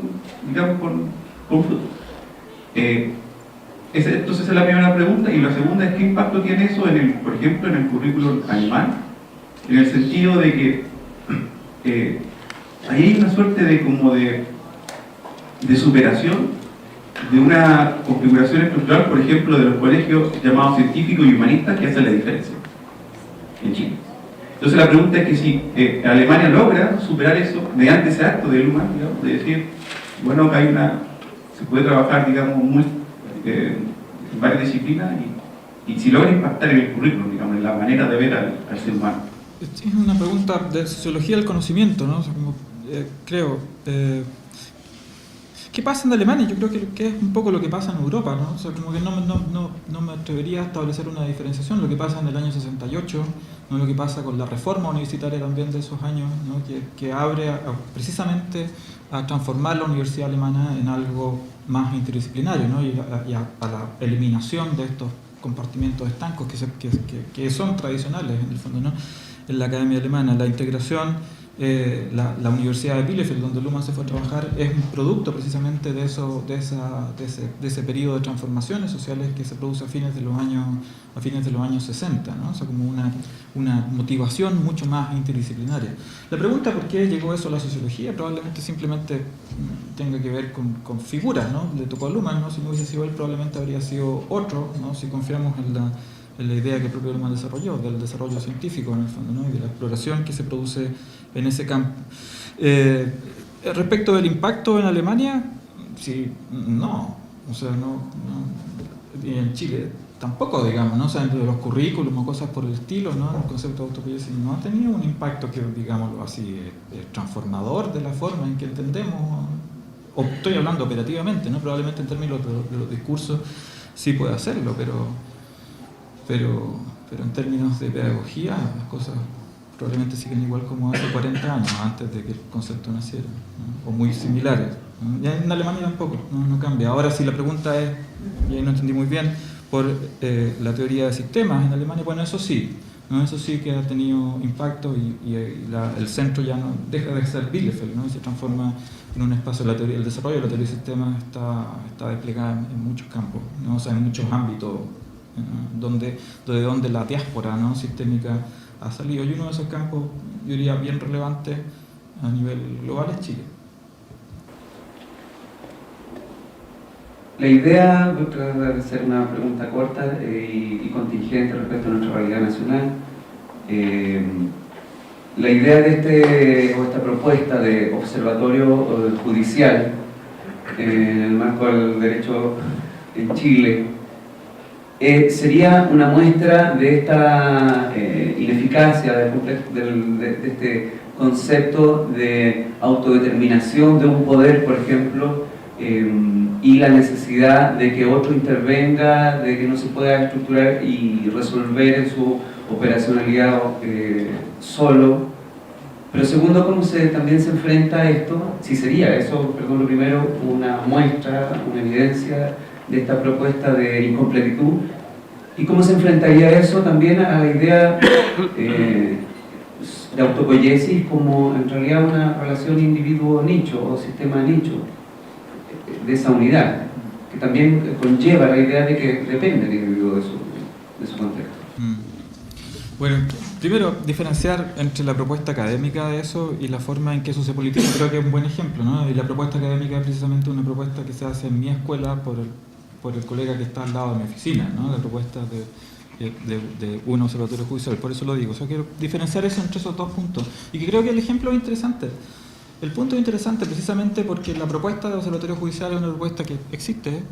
fruto. Entonces esa es la primera pregunta, y la segunda es ¿qué impacto tiene eso, por ejemplo, en el currículum alemán? En el sentido de que ahí hay una suerte de superación de una configuración estructural, por ejemplo, de los colegios llamados científicos y humanistas, que hacen la diferencia en Chile. Entonces la pregunta es que si Alemania logra superar eso mediante ese acto de Luhmann, digamos, de decir, bueno, acá hay una se puede trabajar, digamos, en varias disciplinas y si logra impactar en el currículum, digamos, en la manera de ver al ser humano. Es una pregunta de sociología del conocimiento, ¿no? O sea, como, creo. ¿Qué pasa en Alemania? Yo creo que es un poco lo que pasa en Europa, ¿no? O sea, como que no me atrevería a establecer una diferenciación. Lo que pasa en el año 68, ¿no? Lo que pasa con la reforma universitaria también de esos años, ¿no? Que abre precisamente a transformar la universidad alemana en algo más interdisciplinario, ¿no? y a la eliminación de estos compartimentos estancos que son tradicionales en el fondo, ¿no? En la academia alemana. La integración, la Universidad de Bielefeld, donde Luhmann se fue a trabajar, es un producto precisamente de ese periodo de transformaciones sociales que se produce a fines de los años 60, ¿no? O sea, como una motivación mucho más interdisciplinaria. La pregunta por qué llegó eso a la sociología probablemente simplemente tenga que ver con figuras, ¿no? Le tocó a Luhmann, ¿no? Si no hubiese sido él, probablemente habría sido otro, ¿no? Si confiamos en la idea que el propio Luhmann desarrolló, del desarrollo científico en el fondo, ¿no? Y de la exploración que se produce en ese campo. Respecto del impacto en Alemania, sí, no, o sea, y en Chile tampoco, digamos, ¿no? O sea, entre los currículums o cosas por el estilo, ¿no? El concepto de autopoiesis no ha tenido un impacto que, digámoslo así, transformador de la forma en que entendemos, o estoy hablando operativamente, ¿no? Probablemente en términos de los discursos sí puede hacerlo, pero en términos de pedagogía las cosas probablemente siguen igual como hace 40 años, antes de que el concepto naciera, ¿no? O muy similares, ¿no? Ya en Alemania tampoco, no cambia. Ahora si la pregunta es, y ahí no entendí muy bien, por la teoría de sistemas en Alemania, bueno, eso sí, ¿no? Eso sí que ha tenido impacto y el centro ya no deja de ser Bielefeld, ¿no? Y se transforma en un espacio. El desarrollo de la teoría de sistemas está desplegada en muchos campos, ¿no? O sea, en muchos ámbitos, donde la diáspora, ¿no? Sistémica ha salido, y uno de esos campos, yo diría, bien relevante a nivel global es Chile. La idea, voy a tratar de hacer una pregunta corta y contingente respecto a nuestra realidad nacional. La idea de esta propuesta de observatorio judicial en el marco del derecho en Chile sería una muestra de esta ineficacia de este concepto de autodeterminación de un poder, por ejemplo, y la necesidad de que otro intervenga, de que no se pueda estructurar y resolver en su operacionalidad solo. Pero segundo, ¿cómo también se enfrenta a esto? Si sería eso, perdón, lo primero, una muestra, una evidencia de esta propuesta de incompletitud, y cómo se enfrentaría eso también a la idea de autopoiesis como en realidad una relación individuo-nicho o sistema-nicho de esa unidad, que también conlleva la idea de que depende del individuo de su contexto. Bueno, primero, diferenciar entre la propuesta académica de eso y la forma en que eso se politiza, creo que es un buen ejemplo, ¿no? Y la propuesta académica es precisamente una propuesta que se hace en mi escuela por el colega que está al lado de mi oficina, ¿no? La propuesta de un observatorio judicial, por eso lo digo. O sea, quiero diferenciar eso entre esos dos puntos. Y que creo que el ejemplo es interesante. El punto es interesante precisamente porque la propuesta de observatorio judicial es una propuesta que existe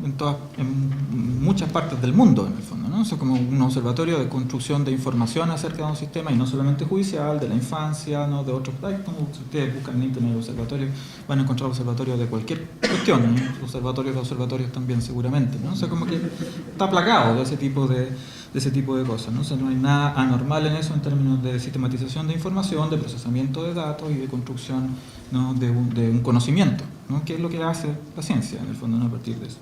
en muchas partes del mundo, en el fondo, ¿no? O sea, como un observatorio de construcción de información acerca de un sistema, y no solamente judicial, de la infancia, ¿no? De otros. Como si ustedes buscan en internet observatorios, van a encontrar observatorios de cualquier cuestión, ¿no? Observatorios también seguramente, ¿no? O sea, como que está plagado de ese tipo de cosas, ¿no? O sea, no hay nada anormal en eso en términos de sistematización de información, de procesamiento de datos y de construcción, ¿no? de un conocimiento, ¿no? Que es lo que hace la ciencia, en el fondo, ¿no? A partir de eso.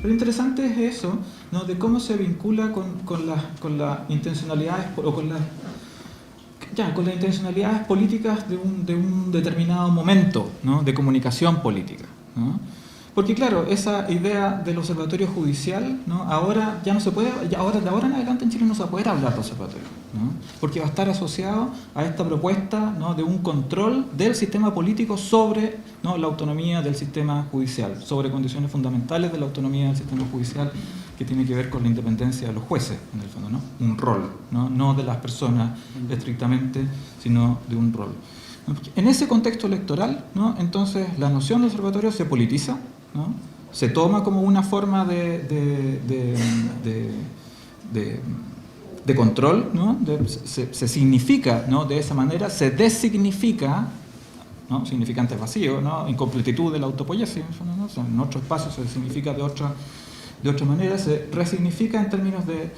Pero interesante es eso, ¿no? De cómo se vincula con las intencionalidades o con las intencionalidades políticas de un determinado momento, ¿no? De comunicación política, ¿no? Porque claro, esa idea del observatorio judicial, ¿no? Ahora ya no se puede, de ahora en adelante en Chile no se va a poder hablar de observatorio, ¿no? Porque va a estar asociado a esta propuesta, ¿no? De un control del sistema político sobre, ¿no? La autonomía del sistema judicial, sobre condiciones fundamentales de la autonomía del sistema judicial, que tiene que ver con la independencia de los jueces, en el fondo, ¿no? Un rol, no de las personas estrictamente, sino de un rol. En ese contexto electoral, ¿no? Entonces la noción de observatorio se politiza, ¿no? se toma como una forma de control, ¿no? Se significa, ¿no? De esa manera, se designifica, ¿no? Significante vacío, ¿no? Incompletitud de la autopoiesis, ¿no? O sea, en otros espacios se significa de otra manera, se resignifica en términos de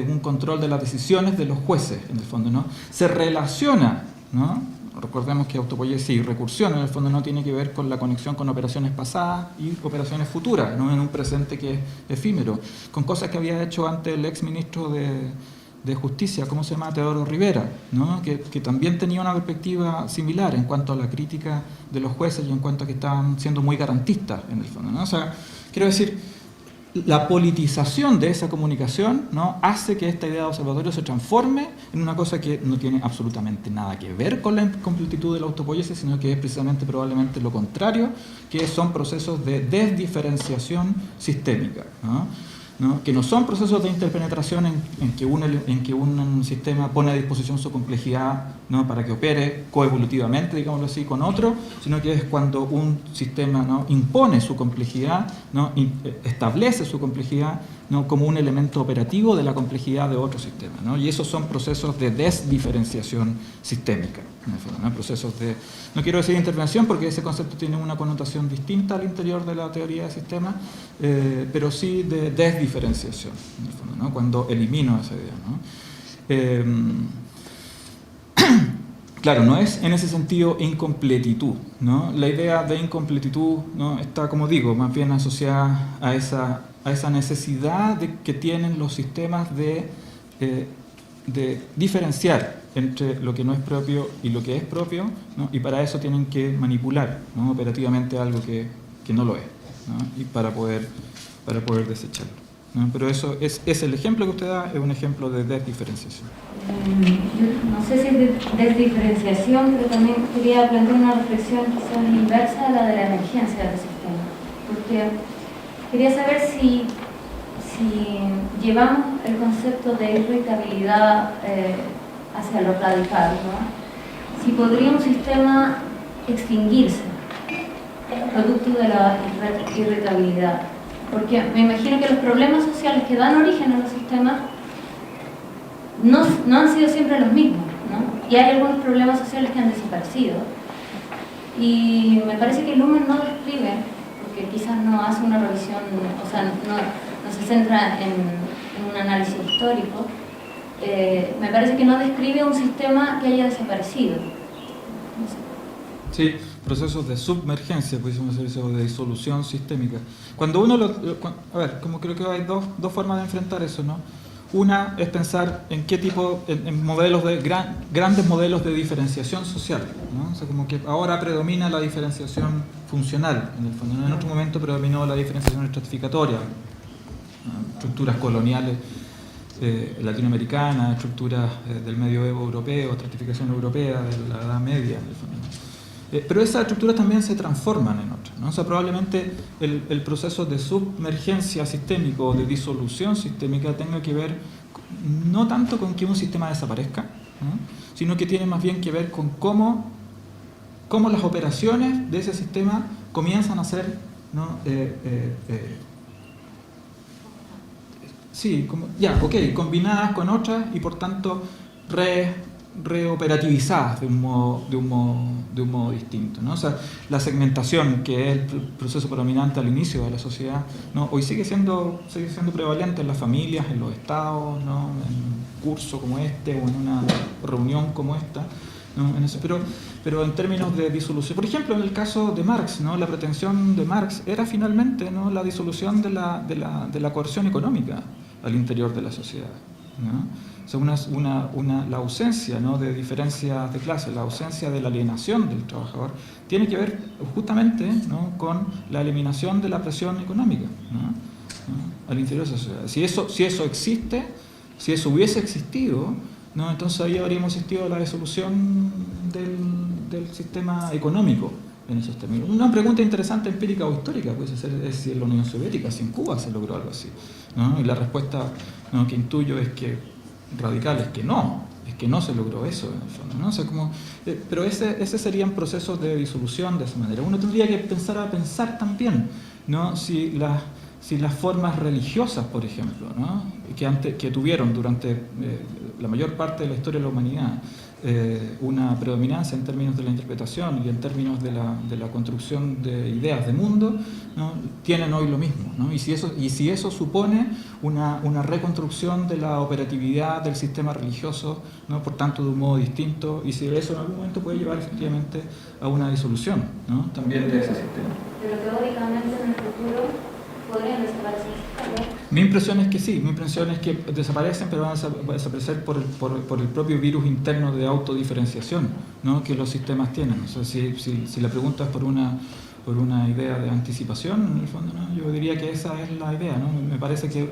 un control de las decisiones de los jueces, en el fondo, ¿no? Se relaciona, ¿no? Recordemos que autopoiesis y recursión en el fondo no tiene que ver con la conexión con operaciones pasadas y operaciones futuras, no en un presente que es efímero, con cosas que había hecho antes el ex ministro de Justicia, ¿cómo se llama? Teodoro Rivera, ¿no? Que también tenía una perspectiva similar en cuanto a la crítica de los jueces y en cuanto a que estaban siendo muy garantistas en el fondo, ¿no? O sea, quiero decir, la politización de esa comunicación, ¿no? Hace que esta idea de observatorio se transforme en una cosa que no tiene absolutamente nada que ver con la incompletitud de la autopoiesis, sino que es precisamente probablemente lo contrario, que son procesos de desdiferenciación sistémica, ¿no? Que no son procesos de interpenetración en que un sistema pone a disposición su complejidad, ¿no? Para que opere coevolutivamente, digámoslo así, con otro, sino que es cuando un sistema, ¿no? Impone su complejidad, ¿no? Establece su complejidad, ¿no? Como un elemento operativo de la complejidad de otro sistema, ¿no? Y esos son procesos de desdiferenciación sistémica, ¿no? Procesos de, no quiero decir intervención porque ese concepto tiene una connotación distinta al interior de la teoría de sistemas, pero sí de desdiferenciación, en el fondo, ¿no? Cuando elimino esa idea, ¿no? Claro, no es en ese sentido incompletitud, ¿no? La idea de incompletitud, ¿no? Está, como digo, más bien asociada a esa necesidad que tienen los sistemas de diferenciar entre lo que no es propio y lo que es propio, ¿no? Y para eso tienen que manipular, ¿no? Operativamente algo que no lo es, ¿no? Y para poder desecharlo, ¿no? Pero eso es el ejemplo que usted da, es un ejemplo de desdiferenciación. Yo no sé si es de desdiferenciación, pero también quería plantear una reflexión quizás inversa a la de la emergencia del sistema, porque quería saber si llevamos el concepto de irritabilidad hacia lo radical, ¿no? Si podría un sistema extinguirse producto de la irritabilidad, porque me imagino que los problemas sociales que dan origen a los sistemas no han sido siempre los mismos, ¿no? Y hay algunos problemas sociales que han desaparecido. Y me parece que Luhmann no describe, porque quizás no hace una revisión, o sea, no se centra en un análisis histórico, me parece que no describe un sistema que haya desaparecido. No sé. Sí, procesos de submergencia, pudiésemos decir eso, de disolución sistémica. Cuando uno a ver, como creo que hay dos formas de enfrentar eso, ¿no? Una es pensar en qué tipo, en modelos de grandes modelos de diferenciación social, ¿no? O sea, como que ahora predomina la diferenciación funcional, en el fondo. En otro momento predominó la diferenciación estratificatoria, ¿no? Estructuras coloniales latinoamericanas, estructuras del medioevo europeo, estratificación europea de la Edad Media, en el fondo. Pero esas estructuras también se transforman en otras, ¿no? O sea, probablemente el proceso de submergencia sistémica o de disolución sistémica tenga que ver no tanto con que un sistema desaparezca, ¿no? Sino que tiene más bien que ver con cómo las operaciones de ese sistema comienzan a ser, ¿no? Combinadas con otras y por tanto reoperativizadas de un modo distinto, ¿no? O sea, la segmentación, que es el proceso predominante al inicio de la sociedad, ¿no? Hoy sigue siendo prevalente en las familias, en los estados, ¿no? En un curso como este o en una reunión como esta, ¿no? Pero en términos de disolución, por ejemplo, en el caso de Marx, ¿no? La pretensión de Marx era finalmente, ¿no? La disolución de la coerción económica al interior de la sociedad, ¿no? O sea, la ausencia, ¿no? De diferencias de clase, la ausencia de la alienación del trabajador, tiene que ver justamente, ¿no? Con la eliminación de la presión económica, ¿no? Al interior de esa sociedad. Si eso existe, si eso hubiese existido, ¿no? Entonces ahí habríamos asistido a la disolución del sistema económico en esos términos. Una pregunta interesante, empírica o histórica, puede ser si en la Unión Soviética, si en Cuba se logró algo así, ¿no? Y la respuesta, ¿no? Que intuyo es que radical es que no se logró eso en el fondo, ¿no? O sea, pero ese serían procesos de disolución de esa manera. Uno tendría que pensar también ¿no? Si las formas religiosas, por ejemplo, ¿no? que tuvieron durante la mayor parte de la historia de la humanidad una predominancia en términos de la interpretación y en términos de la construcción de ideas de mundo, ¿no? Tienen hoy lo mismo, ¿no? Y si eso supone una reconstrucción de la operatividad del sistema religioso, ¿no? Por tanto de un modo distinto, y si eso en algún momento puede llevar efectivamente a una disolución, ¿no? También de ese sistema. Pero teóricamente en el futuro podrían desaparecer. Mi impresión es que sí, mi impresión es que desaparecen, pero van a desaparecer por el propio virus interno de autodiferenciación, ¿no? Que los sistemas tienen. O sea, si la pregunta es por una idea de anticipación, en el fondo, ¿no? Yo diría que esa es la idea, ¿no? Me parece que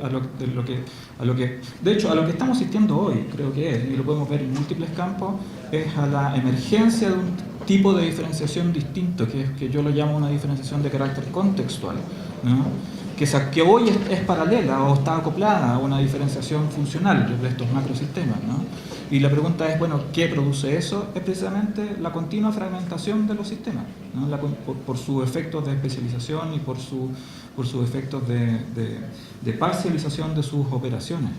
de hecho, a lo que estamos asistiendo hoy, creo que es, y lo podemos ver en múltiples campos, es a la emergencia de un tipo de diferenciación distinto, que yo lo llamo una diferenciación de carácter contextual, ¿no? Que hoy es paralela o está acoplada a una diferenciación funcional de estos macrosistemas, ¿no? Y la pregunta es, bueno, ¿qué produce eso? Es precisamente la continua fragmentación de los sistemas, ¿no? Por sus efectos de especialización y por sus efectos de parcialización de sus operaciones,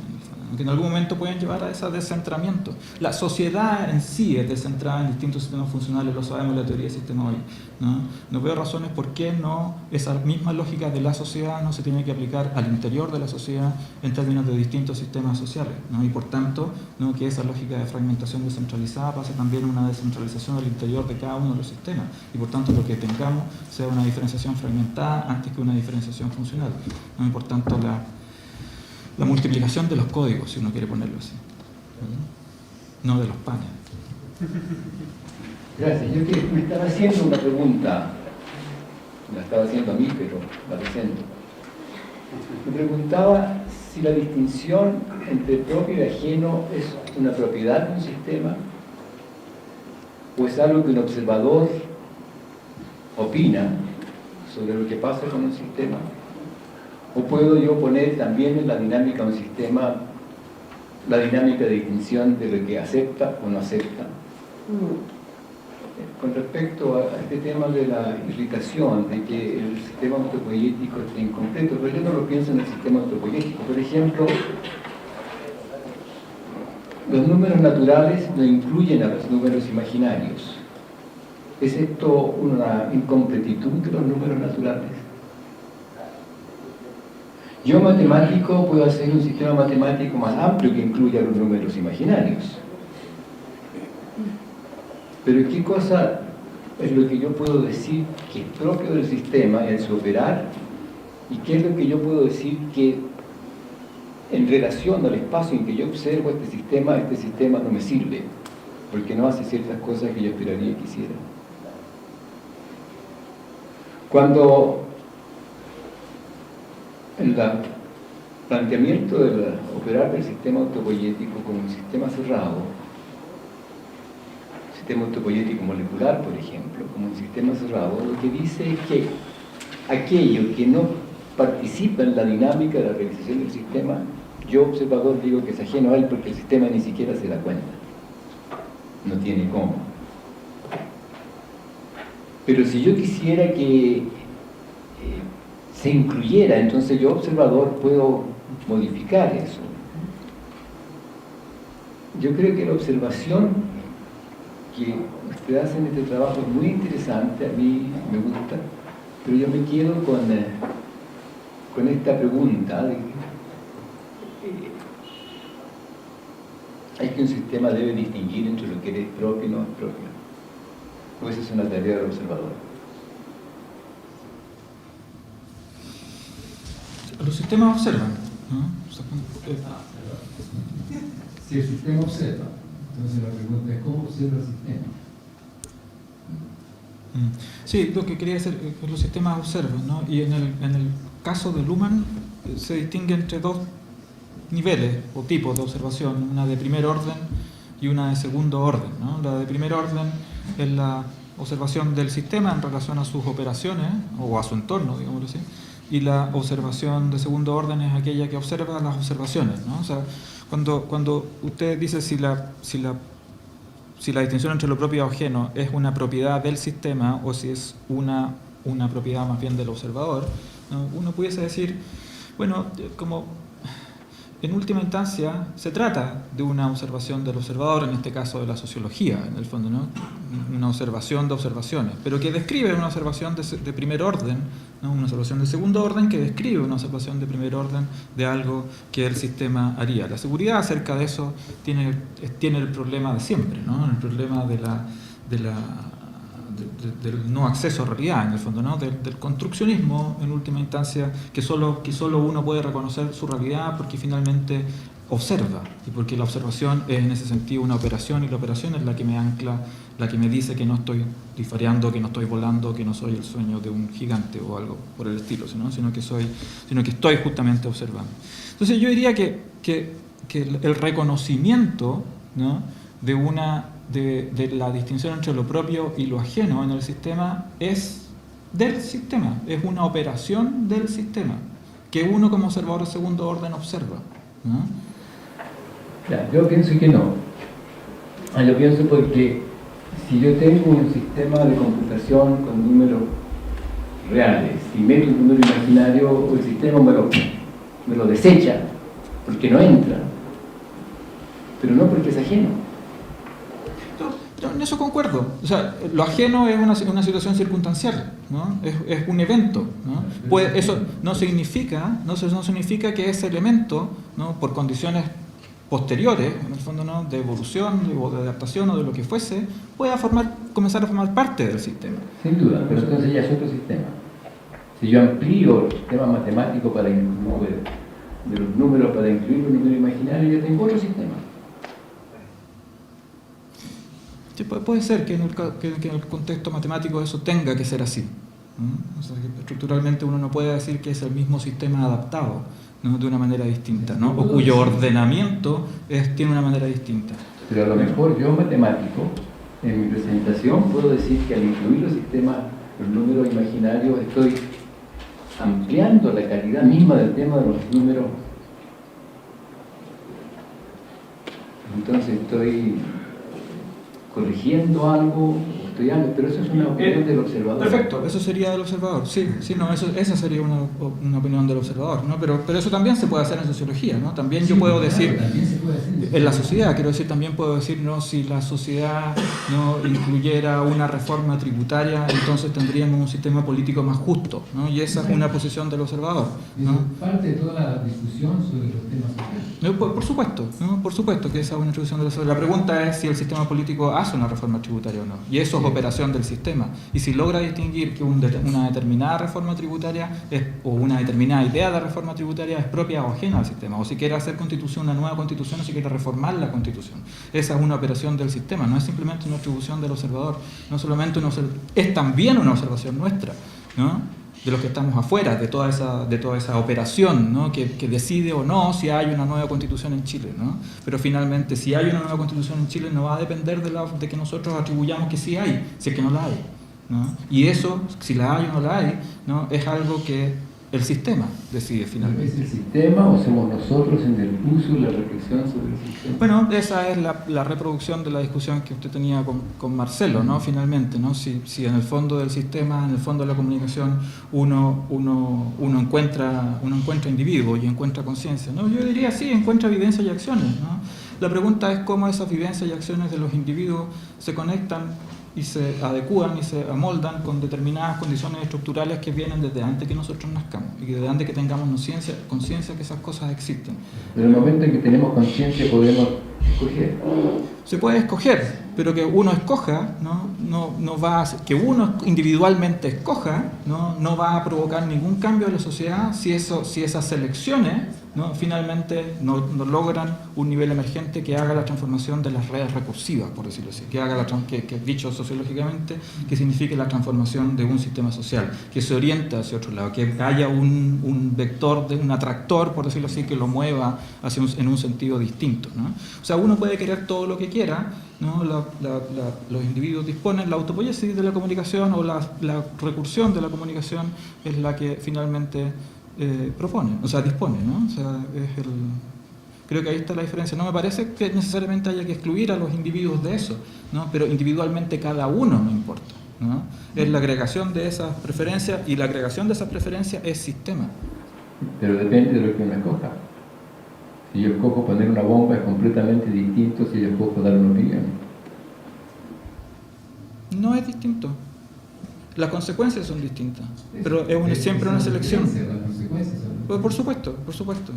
que en algún momento pueden llevar a ese descentramiento. La sociedad en sí es descentrada en distintos sistemas funcionales, lo sabemos en la teoría del sistema hoy, ¿no? No veo razones por qué no esa misma lógica de la sociedad no se tiene que aplicar al interior de la sociedad en términos de distintos sistemas sociales, ¿no? Y por tanto, ¿no? Que esa lógica de fragmentación descentralizada pase también a una descentralización al interior de cada uno de los sistemas, y por tanto lo que tengamos sea una diferenciación fragmentada antes que una diferenciación funcional, ¿no? Y por tanto la multiplicación de los códigos, si uno quiere ponerlo así, no de los panes. Gracias. Yo que me estaba haciendo una pregunta, la estaba haciendo a mí, pero la presento. Me preguntaba si la distinción entre propio y ajeno es una propiedad de un sistema o es algo que un observador opina sobre lo que pasa con un sistema. ¿O puedo yo poner también en la dinámica de un sistema la dinámica de distinción de lo que acepta o no acepta? Con respecto a este tema de la irritación, de que el sistema autopoyético esté incompleto, pero yo no lo pienso en el sistema autopoyético. Por ejemplo, los números naturales no incluyen a los números imaginarios. ¿Es esto una incompletitud de los números naturales? Yo, matemático, puedo hacer un sistema matemático más amplio que incluya los números imaginarios. Pero ¿qué cosa es lo que yo puedo decir que es propio del sistema en su operar? ¿Y qué es lo que yo puedo decir que en relación al espacio en que yo observo este sistema no me sirve, porque no hace ciertas cosas que yo esperaría que hiciera? Cuando el planteamiento del operar del sistema autopoyético como un sistema cerrado, sistema autopoyético molecular, por ejemplo, como un sistema cerrado, lo que dice es que aquello que no participa en la dinámica de la realización del sistema, yo, observador, digo que es ajeno a él porque el sistema ni siquiera se da cuenta. No tiene cómo. Pero si yo quisiera que se incluyera, entonces yo, observador, puedo modificar eso. Yo creo que la observación que ustedes hacen este trabajo es muy interesante, a mí me gusta, pero yo me quedo con esta pregunta de ¿es que un sistema debe distinguir entre lo que es propio y no es propio? Pues esa es una tarea del observador. Los sistemas observan, ¿no? Si el sistema observa, entonces la pregunta es ¿cómo observa el sistema? Sí, lo que quería decir es que los sistemas observan, ¿no? Y en el caso de Luhmann se distingue entre dos niveles o tipos de observación, una de primer orden y una de segundo orden, ¿no? La de primer orden es la observación del sistema en relación a sus operaciones o a su entorno, digámoslo así, y la observación de segundo orden es aquella que observa las observaciones, ¿no? O sea, cuando usted dice si la distinción entre lo propio y ajeno es una propiedad del sistema o si es una propiedad más bien del observador, ¿no? Uno pudiese decir, bueno, como en última instancia se trata de una observación del observador, en este caso de la sociología, en el fondo, ¿no? Una observación de observaciones, pero que describe una observación de primer orden, ¿no? Una observación de segundo orden que describe una observación de primer orden de algo que el sistema haría. La seguridad acerca de eso tiene el problema de siempre, ¿no? El problema del no acceso a realidad, en el fondo, ¿no? Del construccionismo, en última instancia, que solo uno puede reconocer su realidad porque finalmente observa, y porque la observación es en ese sentido una operación, y la operación es la que me ancla, la que me dice que no estoy dispareando, que no estoy volando, que no soy el sueño de un gigante o algo por el estilo, sino que estoy justamente observando. Entonces yo diría que el reconocimiento, ¿no? de la distinción entre lo propio y lo ajeno en el sistema es del sistema, es una operación del sistema, que uno como observador de segundo orden observa, ¿no? Ya, yo pienso que no. Yo pienso porque si yo tengo un sistema de computación con números reales y meto un número imaginario, el sistema me lo desecha porque no entra, pero no porque es ajeno. En eso concuerdo. O sea, lo ajeno es una situación circunstancial, ¿no? Es un evento, ¿no? Pues eso no significa que ese elemento, ¿no? Por condiciones posteriores, en el fondo, ¿no? De evolución o de adaptación o de lo que fuese, pueda comenzar a formar parte del sistema. Sin duda, pero entonces ya es otro sistema. Si yo amplío el sistema matemático de los números para incluir un número imaginario, ya tengo otro sistema. Sí, puede ser que en el contexto matemático eso tenga que ser así, ¿no? O sea, que estructuralmente uno no puede decir que es el mismo sistema adaptado, ¿no? De una manera distinta, ¿no? O cuyo ordenamiento tiene una manera distinta. Pero a lo mejor yo matemático, en mi presentación puedo decir que al incluir los sistemas, los números imaginarios, estoy ampliando la calidad misma del tema de los números. Entonces estoy corrigiendo algo, pero eso es una opinión del observador. Perfecto, eso sería del observador, sí, no, esa sería una opinión del observador, ¿no? Pero eso también se puede hacer en sociología, ¿no? También yo puedo decir, en la sociedad, quiero decir, también puedo decir, ¿no? Si la sociedad no incluyera una reforma tributaria, entonces tendríamos un sistema político más justo, ¿no? Y esa es una posición del observador, ¿no? Es parte de toda la discusión sobre los temas sociales. Por supuesto, ¿no? Por supuesto que esa es una introducción del observador. La pregunta es si el sistema político hace una reforma tributaria o no, y eso es operación del sistema, y si logra distinguir que una determinada reforma tributaria o una determinada idea de reforma tributaria es propia o ajena al sistema, o si quiere hacer una nueva constitución, o si quiere reformar la constitución. Esa es una operación del sistema, no es simplemente una atribución del observador, es también una observación nuestra, ¿no? De los que estamos afuera de toda esa operación, ¿no? que decide o no si hay una nueva constitución en Chile, ¿no? Pero finalmente, si hay una nueva constitución en Chile, no va a depender de que nosotros atribuyamos que sí hay, si es que no la hay, ¿no? Y eso, si la hay o no la hay, ¿no? Es algo que el sistema decide finalmente. ¿Es el sistema o somos nosotros en el uso y la reflexión sobre el sistema? Bueno, esa es la reproducción de la discusión que usted tenía con Marcelo, ¿no? Finalmente, ¿no? Si en el fondo del sistema, en el fondo de la comunicación, uno encuentra individuos y encuentra conciencia, ¿no? Yo diría sí, encuentra vivencias y acciones, ¿no? La pregunta es cómo esas vivencias y acciones de los individuos se conectan y se adecúan y se amoldan con determinadas condiciones estructurales que vienen desde antes que nosotros nazcamos y desde antes que tengamos conciencia que esas cosas existen. Pero en el momento en que tenemos conciencia podemos escoger. Se puede escoger, pero que uno escoja, no va a, que uno individualmente escoja, no va a provocar ningún cambio en la sociedad si esas selecciones, ¿no? Finalmente no logran un nivel emergente que haga la transformación de las redes recursivas, por decirlo así, que dicho sociológicamente, que signifique la transformación de un sistema social, que se orienta hacia otro lado, que haya un vector, un atractor, por decirlo así, que lo mueva en un sentido distinto, ¿no? O sea, uno puede querer todo lo que quiera, ¿no? Los individuos disponen, la autopoiesis de la comunicación o la recursión de la comunicación es la que finalmente dispone, ¿no? O sea, creo que ahí está la diferencia. No me parece que necesariamente haya que excluir a los individuos de eso, ¿no? Pero individualmente cada uno no importa, ¿no? Es la agregación de esas preferencias, y la agregación de esas preferencias es sistema. Pero depende de lo que uno escoja. Si yo escojo poner una bomba es completamente distinto si yo escojo dar una opinión. No es distinto. Las consecuencias son distintas, pero es siempre una selección. Las consecuencias son... Por supuesto, por supuesto.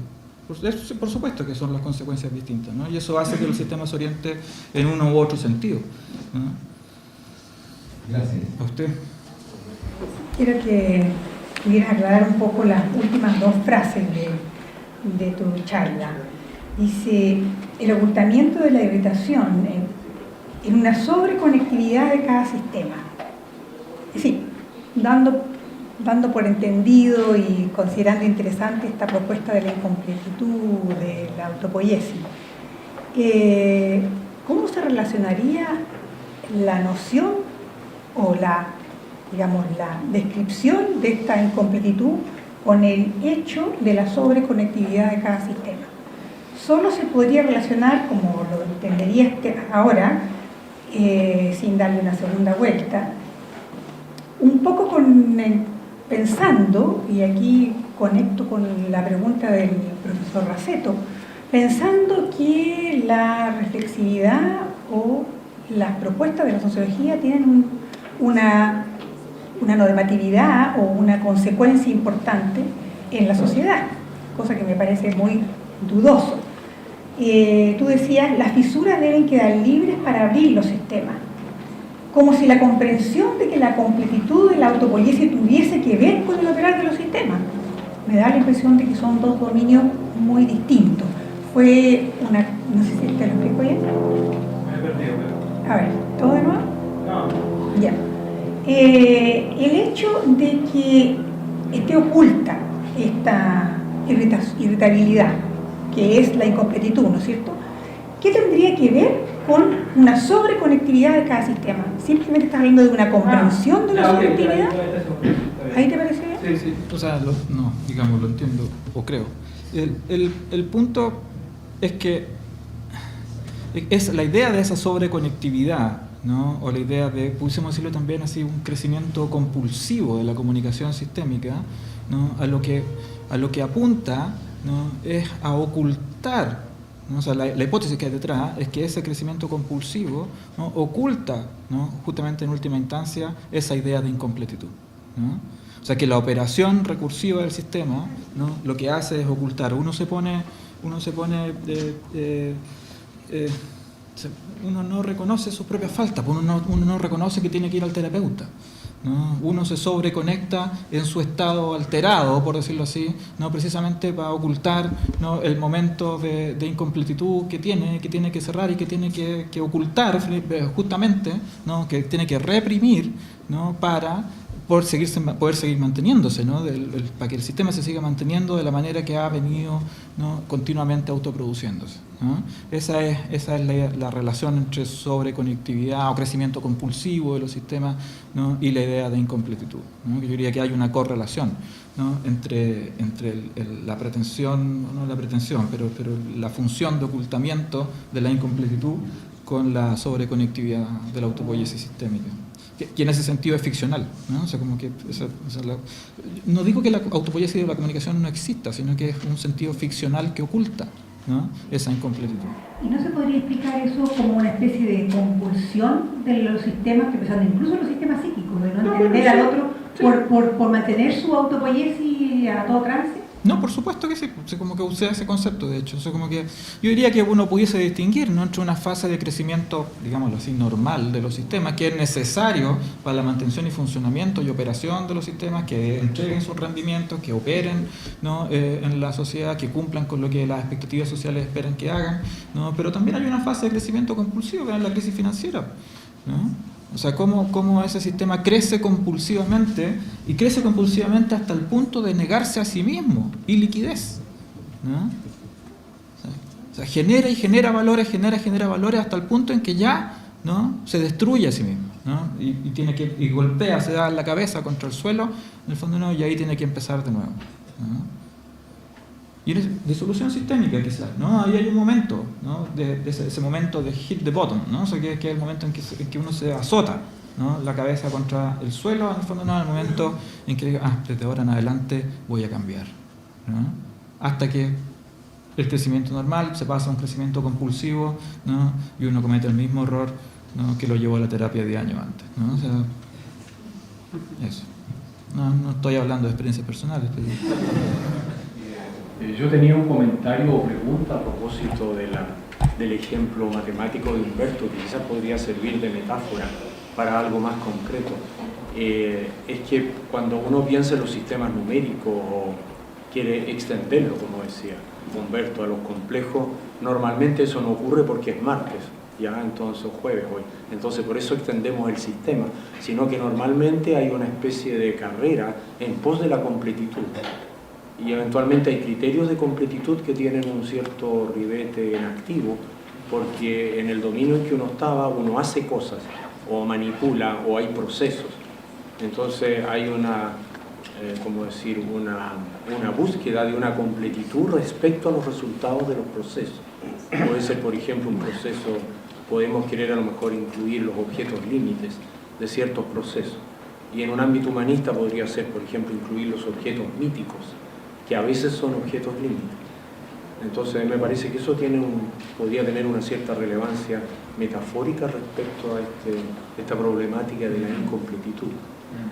Por supuesto que son las consecuencias distintas, ¿no? Y eso hace que el sistema se oriente en uno u otro sentido, ¿no? Gracias. ¿A usted? Quiero que pudieras aclarar un poco las últimas dos frases de tu charla. Dice, el ocultamiento de la irritación en una sobreconectividad de cada sistema. Es decir, dando por entendido y considerando interesante esta propuesta de la incompletitud, de la autopoiesis. ¿Cómo se relacionaría la noción o la descripción de esta incompletitud con el hecho de la sobreconectividad de cada sistema? Solo se podría relacionar, como lo entenderías ahora, sin darle una segunda vuelta, un poco pensando, y aquí conecto con la pregunta del profesor Raceto, pensando que la reflexividad o las propuestas de la sociología tienen una normatividad o una consecuencia importante en la sociedad, cosa que me parece muy dudoso. Tú decías, las fisuras deben quedar libres para abrir los sistemas, como si la comprensión de que la completitud de la autopoiesis tuviese que ver con el operar de los sistemas. Me da la impresión de que son dos dominios muy distintos. Fue una... no sé si te lo explico bien. Me he perdido, pero... A ver, ¿todo de nuevo? No. Ya. El hecho de que esté oculta esta irritabilidad, que es la incompletitud, ¿no es cierto? ¿Qué tendría que ver con una sobreconectividad de cada sistema? Simplemente estás hablando de una comprensión de la sobreconectividad. ¿Ahí te parece bien? Sí. O sea, no, digamos, lo entiendo o creo. El punto es que es la idea de esa sobreconectividad, ¿no? O la idea de, pudiésemos decirlo también así, un crecimiento compulsivo de la comunicación sistémica, ¿no? A lo que apunta, ¿no? Es a ocultar, ¿no? O sea, la hipótesis que hay detrás es que ese crecimiento compulsivo, ¿no? Oculta, ¿no? Justamente en última instancia esa idea de incompletitud, ¿no? O sea, que la operación recursiva del sistema, ¿no? Lo que hace es ocultar. Uno no reconoce sus propias faltas, uno no reconoce que tiene que ir al terapeuta, ¿no? Uno se sobreconecta en su estado alterado, por decirlo así, ¿no? Precisamente para ocultar, ¿no? El momento de incompletitud que tiene que cerrar y que tiene que ocultar justamente, ¿no? Que tiene que reprimir, ¿no? Para poder seguir manteniéndose, ¿no? Para que el sistema se siga manteniendo de la manera que ha venido, ¿no? Continuamente autoproduciéndose, ¿no? Esa es la relación entre sobreconectividad o crecimiento compulsivo de los sistemas, ¿no? Y la idea de incompletitud, ¿no? Yo diría que hay una correlación, ¿no? entre la pretensión, no la pretensión, pero la función de ocultamiento de la incompletitud con la sobreconectividad de la autopoiesis sistémica. Que en ese sentido es ficcional, ¿no? O sea, como que no digo que la autopoiesis de la comunicación no exista, sino que es un sentido ficcional que oculta, ¿no? Esa incompletitud. ¿Y no se podría explicar eso como una especie de compulsión de los sistemas, que pensando incluso en los sistemas psíquicos, de no entender al otro por mantener su autopoiesis a todo trance? No, por supuesto que sí, o sea, como que usé ese concepto, de hecho. O sea, como que yo diría que uno pudiese distinguir, ¿no? Entre una fase de crecimiento, digámoslo así, normal de los sistemas, que es necesario para la mantención y funcionamiento y operación de los sistemas, que entreguen sus rendimientos, que operen, ¿no? En la sociedad, que cumplan con lo que las expectativas sociales esperan que hagan, ¿no? Pero también hay una fase de crecimiento compulsivo, que es la crisis financiera, ¿no? O sea, cómo ese sistema crece compulsivamente, y crece compulsivamente hasta el punto de negarse a sí mismo y liquidez, ¿no? O sea, genera valores hasta el punto en que ya, ¿no? Se destruye a sí mismo, ¿no? Y golpea, se da en la cabeza contra el suelo, en el fondo, ¿no? Y ahí tiene que empezar de nuevo, ¿no? Y disolución sistémica, quizás, ¿no? Ahí hay un momento, ¿no? de ese momento de hit the bottom, ¿no? O sea, que es el momento en que uno se azota, ¿no? La cabeza contra el suelo, en el fondo, no, en el momento en que digo, desde ahora en adelante voy a cambiar, ¿no? Hasta que el crecimiento normal se pasa a un crecimiento compulsivo, ¿no? Y uno comete el mismo error, ¿no? Que lo llevó a la terapia 10 años antes, ¿no? O sea, eso. No estoy hablando de experiencias personales. Yo tenía un comentario o pregunta a propósito del ejemplo matemático de Humberto, que quizás podría servir de metáfora para algo más concreto. Es que cuando uno piensa en los sistemas numéricos o quiere extenderlo, como decía Humberto, a los complejos, normalmente eso no ocurre porque es martes, ya entonces jueves hoy. Entonces por eso extendemos el sistema, sino que normalmente hay una especie de carrera en pos de la completitud. Y eventualmente hay criterios de completitud que tienen un cierto ribete en activo, porque en el dominio en que uno estaba, uno hace cosas, o manipula, o hay procesos. Entonces hay una búsqueda de una completitud respecto a los resultados de los procesos. Puede ser, por ejemplo, un proceso, podemos querer a lo mejor incluir los objetos límites de ciertos procesos. Y en un ámbito humanista podría ser, por ejemplo, incluir los objetos míticos, que a veces son objetos límites. Entonces me parece que eso podría tener una cierta relevancia metafórica respecto a esta problemática de la incompletitud.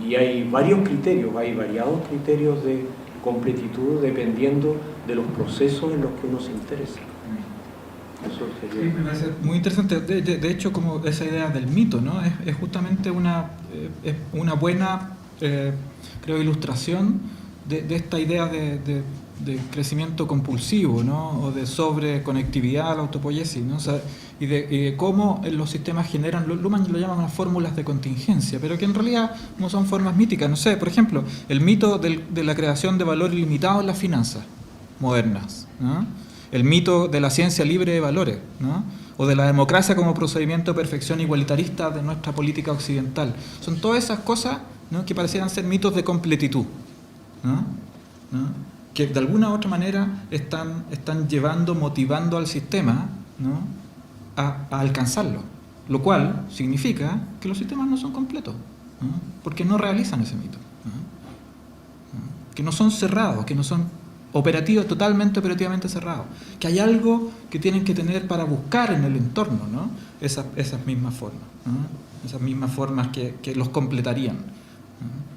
Y hay varios criterios, hay variados criterios de completitud dependiendo de los procesos en los que uno se interesa. Eso sería... Sí, me parece muy interesante. De hecho, como esa idea del mito, ¿no? Es justamente una buena, creo, ilustración de esta idea de crecimiento compulsivo, ¿no? O de sobreconectividad, la autopoiesis, ¿no? O sea, y de cómo los sistemas generan, Luhmann lo llama unas fórmulas de contingencia, pero que en realidad no son formas míticas. No sé, por ejemplo, el mito de la creación de valor ilimitado en las finanzas modernas, ¿no? El mito de la ciencia libre de valores, ¿no? O de la democracia como procedimiento de perfección igualitarista de nuestra política occidental. Son todas esas cosas, ¿no? Que parecieran ser mitos de completitud, ¿no? Que de alguna u otra manera están motivando al sistema, ¿no? a alcanzarlo, lo cual significa que los sistemas no son completos, ¿no? Porque no realizan ese mito, ¿no? Que no son cerrados, que no son totalmente operativamente cerrados, que hay algo que tienen que tener para buscar en el entorno, ¿no? esas mismas formas, ¿no? Esas mismas formas que los completarían, ¿no?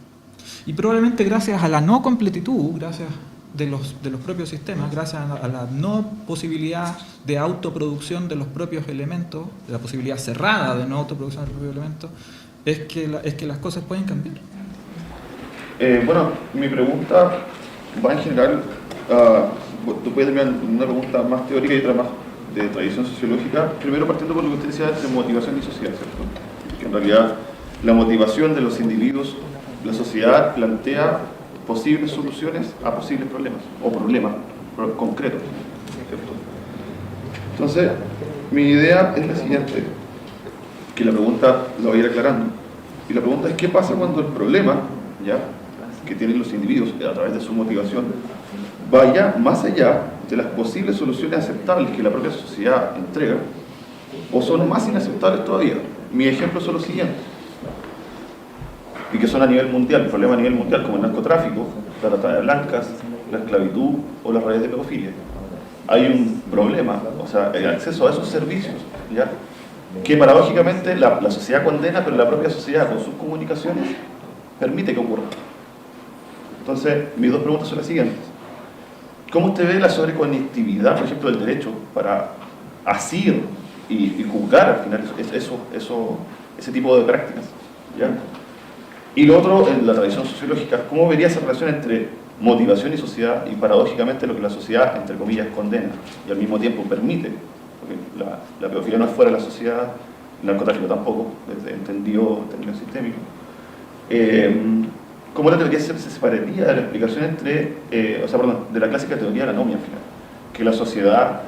Y probablemente gracias a la no completitud, gracias de los propios sistemas, gracias a la no posibilidad de autoproducción de los propios elementos, de la posibilidad cerrada de no autoproducción de los propios elementos, es que las cosas pueden cambiar. Bueno, mi pregunta va en general, tú puedes terminar una pregunta más teórica y otra más de tradición sociológica, primero partiendo por lo que usted decía de motivación y sociedad, ¿cierto? Que en realidad la motivación de los individuos, la sociedad plantea posibles soluciones a posibles problemas, o problemas concretos, ¿cierto? Entonces, mi idea es la siguiente, que la pregunta la voy a ir aclarando, y la pregunta es ¿qué pasa cuando el problema, ya, que tienen los individuos a través de su motivación, vaya más allá de las posibles soluciones aceptables que la propia sociedad entrega, o son más inaceptables todavía? Mis ejemplos son los siguientes, y que son a nivel mundial, problemas a nivel mundial como el narcotráfico, la trata de blancas, la esclavitud o las redes de pedofilia. Hay un problema, o sea, el acceso a esos servicios, ¿ya? Que paradójicamente la sociedad condena, pero la propia sociedad con sus comunicaciones permite que ocurra. Entonces, mis dos preguntas son las siguientes. ¿Cómo usted ve la sobreconectividad, por ejemplo, del derecho para asir y juzgar al final ese tipo de prácticas, ¿ya? Y lo otro, en la tradición sociológica, ¿cómo vería esa relación entre motivación y sociedad y paradójicamente lo que la sociedad, entre comillas, condena y al mismo tiempo permite? Porque la pedofilia no es fuera de la sociedad, el narcotráfico tampoco, desde entendido sistémico. ¿Cómo la teoría se separaría de la explicación de la clásica teoría de la anomia al final? Que la sociedad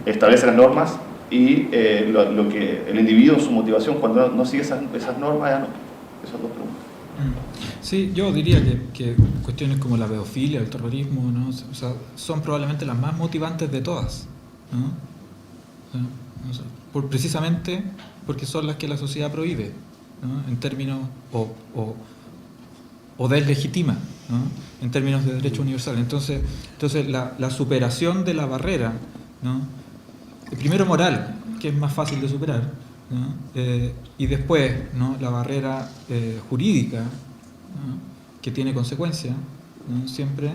establece las normas y lo que el individuo, su motivación, cuando no sigue esas normas, ya no. Esas dos preguntas. Sí, yo diría que cuestiones como la pedofilia, el terrorismo, ¿no? O sea, son probablemente las más motivantes de todas, ¿no? O sea, precisamente porque son las que la sociedad prohíbe, ¿no? En términos, o deslegitima, ¿no? En términos de derecho universal. Entonces la superación de la barrera, ¿no? Primero moral, que es más fácil de superar, ¿no? Y después, ¿no? La barrera jurídica, ¿no? Que tiene consecuencias, ¿no? Siempre,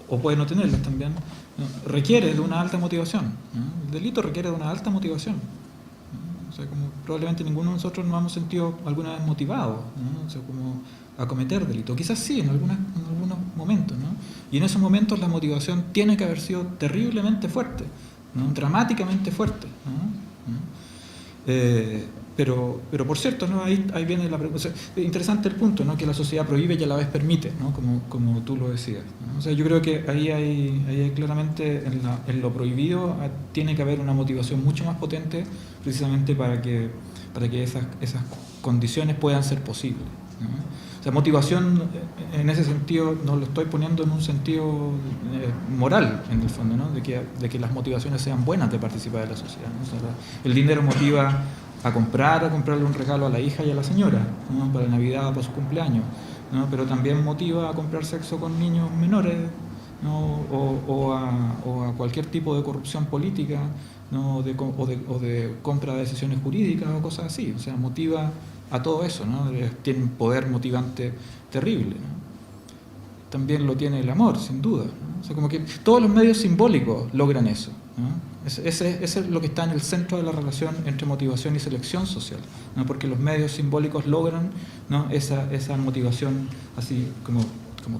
o puede no tenerlas también, ¿no? Requiere de una alta motivación, ¿no? El delito requiere de una alta motivación, ¿no? O sea, como probablemente ninguno de nosotros nos hemos sentido alguna vez motivados, ¿no? O sea, como a cometer delito. Quizás sí, en algunos momentos, ¿no? Y en esos momentos la motivación tiene que haber sido terriblemente fuerte, ¿no? Dramáticamente fuerte, ¿no? Pero por cierto, ¿no? Ahí viene la pregunta. O sea, es interesante el punto, ¿no? Que la sociedad prohíbe y a la vez permite, ¿no? Como tú lo decías, ¿no? O sea, yo creo que ahí hay claramente en lo prohibido tiene que haber una motivación mucho más potente precisamente para que esas condiciones puedan ser posibles, ¿no? O sea, motivación en ese sentido no lo estoy poniendo en un sentido moral, en el fondo, ¿no? De que las motivaciones sean buenas de participar de la sociedad, ¿no? O sea, el dinero motiva a comprarle un regalo a la hija y a la señora, ¿no? Para Navidad o para su cumpleaños, ¿no? Pero también motiva a comprar sexo con niños menores, ¿no? o a cualquier tipo de corrupción política, ¿no? o de compra de decisiones jurídicas o cosas así. O sea, motiva a todo eso, ¿no? Tiene un poder motivante terrible, ¿no? También lo tiene el amor, sin duda, ¿no? O sea, como que todos los medios simbólicos logran eso, ¿no? Ese es lo que está en el centro de la relación entre motivación y selección social, ¿no? Porque los medios simbólicos logran, ¿no? esa motivación así como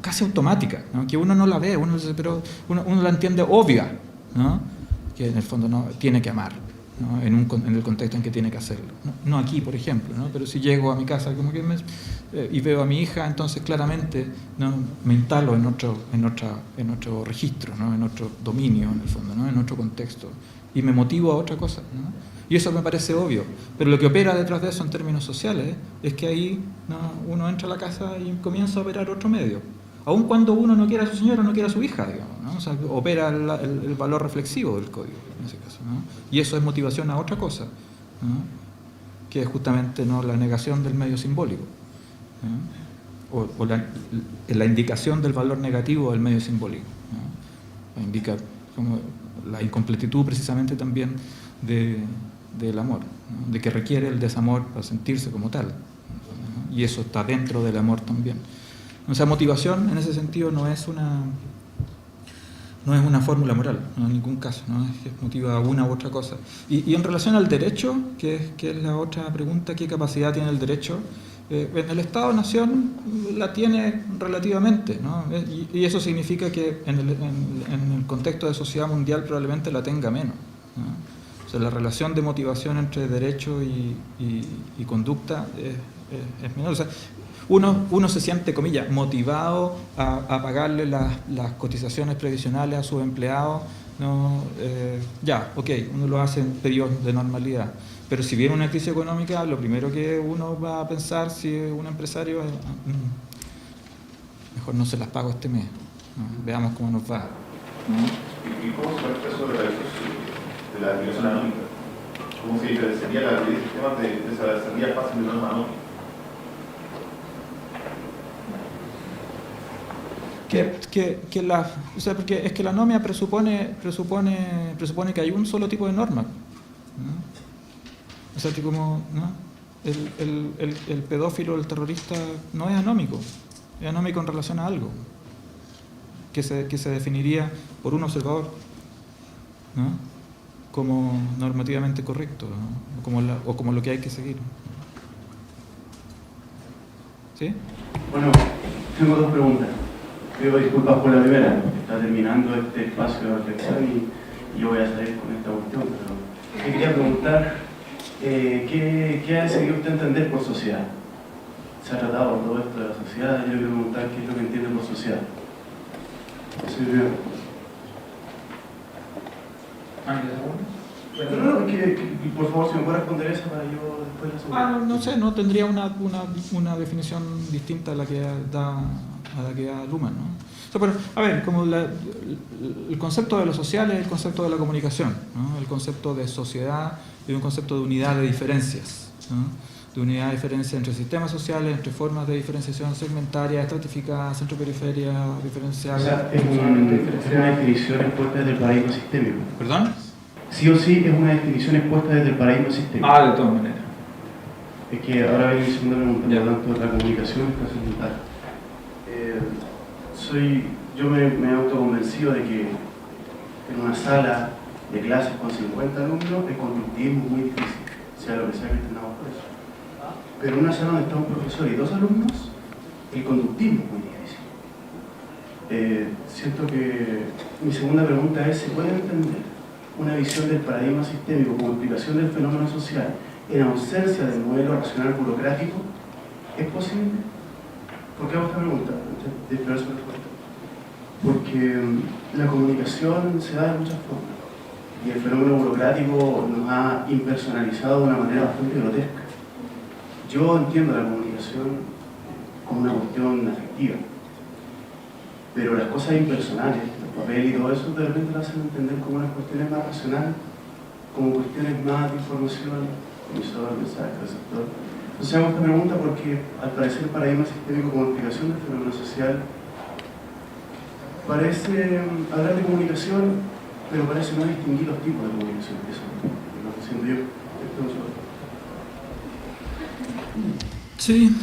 casi automática, ¿no? Que uno no la ve, pero uno la entiende obvia, ¿no? Que en el fondo no tiene que amar, ¿no? En el contexto en que tiene que hacerlo, no aquí, por ejemplo, ¿no? Pero si llego a mi casa como que y veo a mi hija, entonces claramente, ¿no? Me instalo en otro registro, ¿no? En otro dominio, en el fondo, ¿no? En otro contexto, y me motivo a otra cosa, ¿no? Y eso me parece obvio, pero lo que opera detrás de eso en términos sociales es que ahí, ¿no? Uno entra a la casa y comienza a operar otro medio, aun cuando uno no quiera a su señora, no quiera a su hija, digamos, ¿no? O sea, opera el valor reflexivo del código en ese caso, ¿no? Y eso es motivación a otra cosa, ¿no? Que es justamente, ¿no? La negación del medio simbólico, ¿no? O la indicación del valor negativo del medio simbólico, ¿no? Indica como la incompletitud precisamente también del amor, ¿no? De que requiere el desamor para sentirse como tal, ¿no? Y eso está dentro del amor también. O sea, motivación en ese sentido no es una fórmula moral, no, en ningún caso, ¿no? Es que motiva a una u otra cosa. Y en relación al derecho, que es la otra pregunta, ¿qué capacidad tiene el derecho? En el Estado-Nación la tiene relativamente, ¿no? Y eso significa que en el contexto de sociedad mundial probablemente la tenga menos, ¿no? O sea, la relación de motivación entre derecho y conducta es menor. O sea, uno se siente, comillas, motivado a pagarle las cotizaciones previsionales a sus empleados, ¿no? Uno lo hace en periodos de normalidad. Pero si viene una crisis económica, lo primero que uno va a pensar, si es un empresario, es mejor no se las pago este mes, ¿no? Veamos cómo nos va. ¿Y cómo se ve eso de la liquidación anónima? ¿Cómo se diferenciaría la ley de sistemas de esa salida fácil de norma anónima? O sea, porque es que la anomia presupone que hay un solo tipo de norma, ¿no? O sea, que como, ¿no? El pedófilo, el terrorista no es anómico en relación a algo que se definiría por un observador, ¿no? Como normativamente correcto, ¿no? o como lo que hay que seguir. ¿Sí? Bueno, tengo dos preguntas. Pido disculpas por la primera, está terminando este espacio de reflexión y yo voy a salir con esta cuestión, pero te quería preguntar, ¿qué ha decidido usted entender por sociedad? ¿Se ha tratado todo esto de la sociedad? Yo quiero preguntar qué es lo que entiende por sociedad. Sí, bien. Por favor, si me puede responder esa para yo después la segunda. No sé, no tendría una definición distinta a la que da Luhmann, ¿no? O sea, pero, a ver, como el concepto de lo social es el concepto de la comunicación, ¿no? El concepto de sociedad es un concepto de unidad de diferencias, ¿no? de unidad de diferencia entre sistemas sociales, entre formas de diferenciación segmentaria, estratificada, centro-periferia, diferencial. O sea, es una definición expuesta desde el paradigma sistémico. ¿Perdón? Sí o sí es una definición expuesta desde el paradigma sistémico. Ah, de todas maneras. Es que ahora viene mi segunda pregunta, por lo tanto, la comunicación está segmentada. Yo me he autoconvencido de que en una sala de clases con 50 alumnos el conductismo es muy difícil, sea lo que sea que entendamos por eso. Pero en una sala donde está un profesor y 2 alumnos, el conductismo es muy difícil. Siento que mi segunda pregunta es, ¿se puede entender una visión del paradigma sistémico como explicación del fenómeno social en ausencia del modelo racional burocrático? ¿Es posible? ¿Por qué hago esta pregunta? Antes de esperar su respuesta. Porque la comunicación se da de muchas formas y el fenómeno burocrático nos ha impersonalizado de una manera bastante grotesca. Yo entiendo la comunicación como una cuestión afectiva, pero las cosas impersonales, el papel y todo eso, de repente lo hacen entender como unas cuestiones más racionales, como cuestiones más de información, emisor, mensaje, receptor. Entonces hago esta pregunta porque al parecer el paradigma sistémico como explicación del fenómeno social parece hablar de comunicación, pero parece no distinguir los tipos de comunicación. Eso es lo que siento yo. Sí,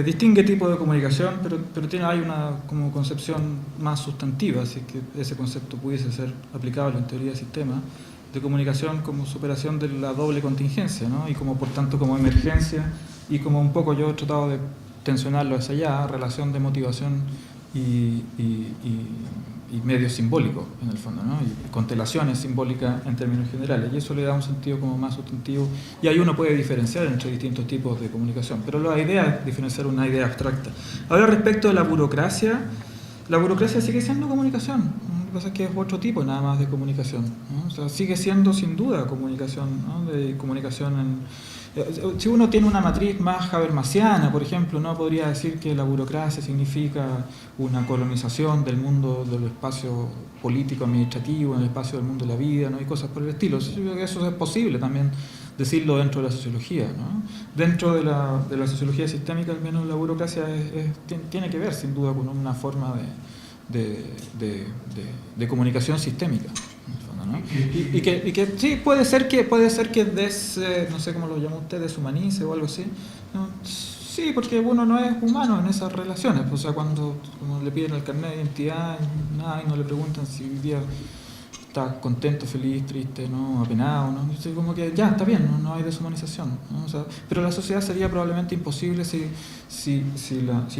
distingue tipo de comunicación, pero hay una como concepción más sustantiva, así que ese concepto pudiese ser aplicable en teoría de sistemas, de comunicación como superación de la doble contingencia, ¿no? Y como por tanto como emergencia, y como un poco yo he tratado de tensionarlo hacia allá, relación de motivación y medios simbólicos en el fondo, ¿no? Y constelaciones simbólicas en términos generales, y eso le da un sentido como más sustantivo, y ahí uno puede diferenciar entre distintos tipos de comunicación, pero la idea es diferenciar una idea abstracta. Ahora, respecto de la burocracia sigue siendo comunicación, lo que pasa es que es otro tipo nada más de comunicación, ¿no? O sea, sigue siendo sin duda comunicación, ¿no? De comunicación si uno tiene una matriz más habermasiana, por ejemplo, no podría decir que la burocracia significa una colonización del mundo del espacio político administrativo, en el espacio del mundo de la vida, ¿no? Y cosas por el estilo. Eso es posible también decirlo dentro de la sociología, ¿no? Dentro de la sociología sistémica, al menos la burocracia tiene que ver sin duda con una forma de comunicación sistémica, ¿no? Y que sí, puede ser que no sé cómo lo llama usted, deshumanice o algo así, ¿no? Sí, porque uno no es humano en esas relaciones, o sea, cuando le piden el carnet de identidad y no le preguntan si vivía está contento, feliz, triste, ¿no? Apenado, ¿no? Entonces, como que ya, está bien, no hay deshumanización, ¿no? O sea, pero la sociedad sería probablemente imposible si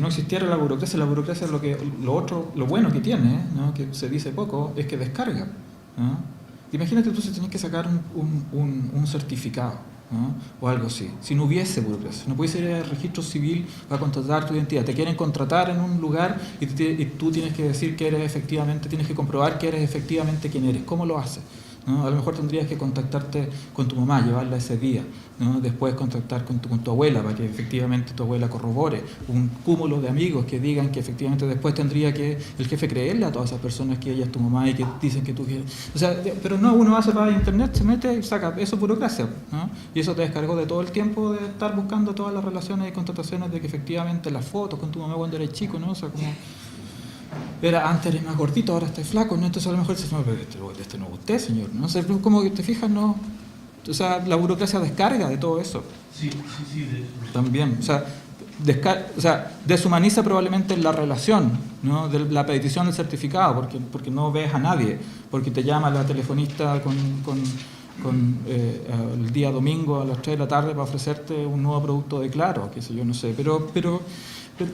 no existiera la burocracia. La burocracia es lo bueno que tiene, ¿no? Que se dice poco, es que descarga, ¿no? Imagínate tú si tenías que sacar un certificado, ¿no? O algo así, si no hubiese burocracia, no puedes ir al registro civil para contratar tu identidad, te quieren contratar en un lugar y tú tienes que decir que eres efectivamente, tienes que comprobar que eres efectivamente quien eres. ¿Cómo lo haces? ¿No? A lo mejor tendrías que contactarte con tu mamá, llevarla ese día, ¿no? Después contactar con tu abuela para que efectivamente tu abuela corrobore, un cúmulo de amigos que digan que efectivamente después tendría que el jefe creerle a todas esas personas que ella es tu mamá y que dicen que tú quieres. O sea, pero no, uno hace para internet, se mete y saca, eso es burocracia, ¿no? Y eso te descargó de todo el tiempo de estar buscando todas las relaciones y contrataciones de que efectivamente las fotos con tu mamá cuando eres chico, ¿no? O sea, como antes eres más gordito, ahora estás flaco, ¿no? Entonces a lo mejor dices, no, pero este no es usted, señor, ¿no? O sea, como que te fijas, ¿no? O sea, la burocracia descarga de todo eso. Sí. También, o sea, deshumaniza probablemente la relación, ¿no? De la petición del certificado, porque no ves a nadie, porque te llama la telefonista el día domingo a las 3 de la tarde para ofrecerte un nuevo producto de Claro, qué sé yo, no sé, pero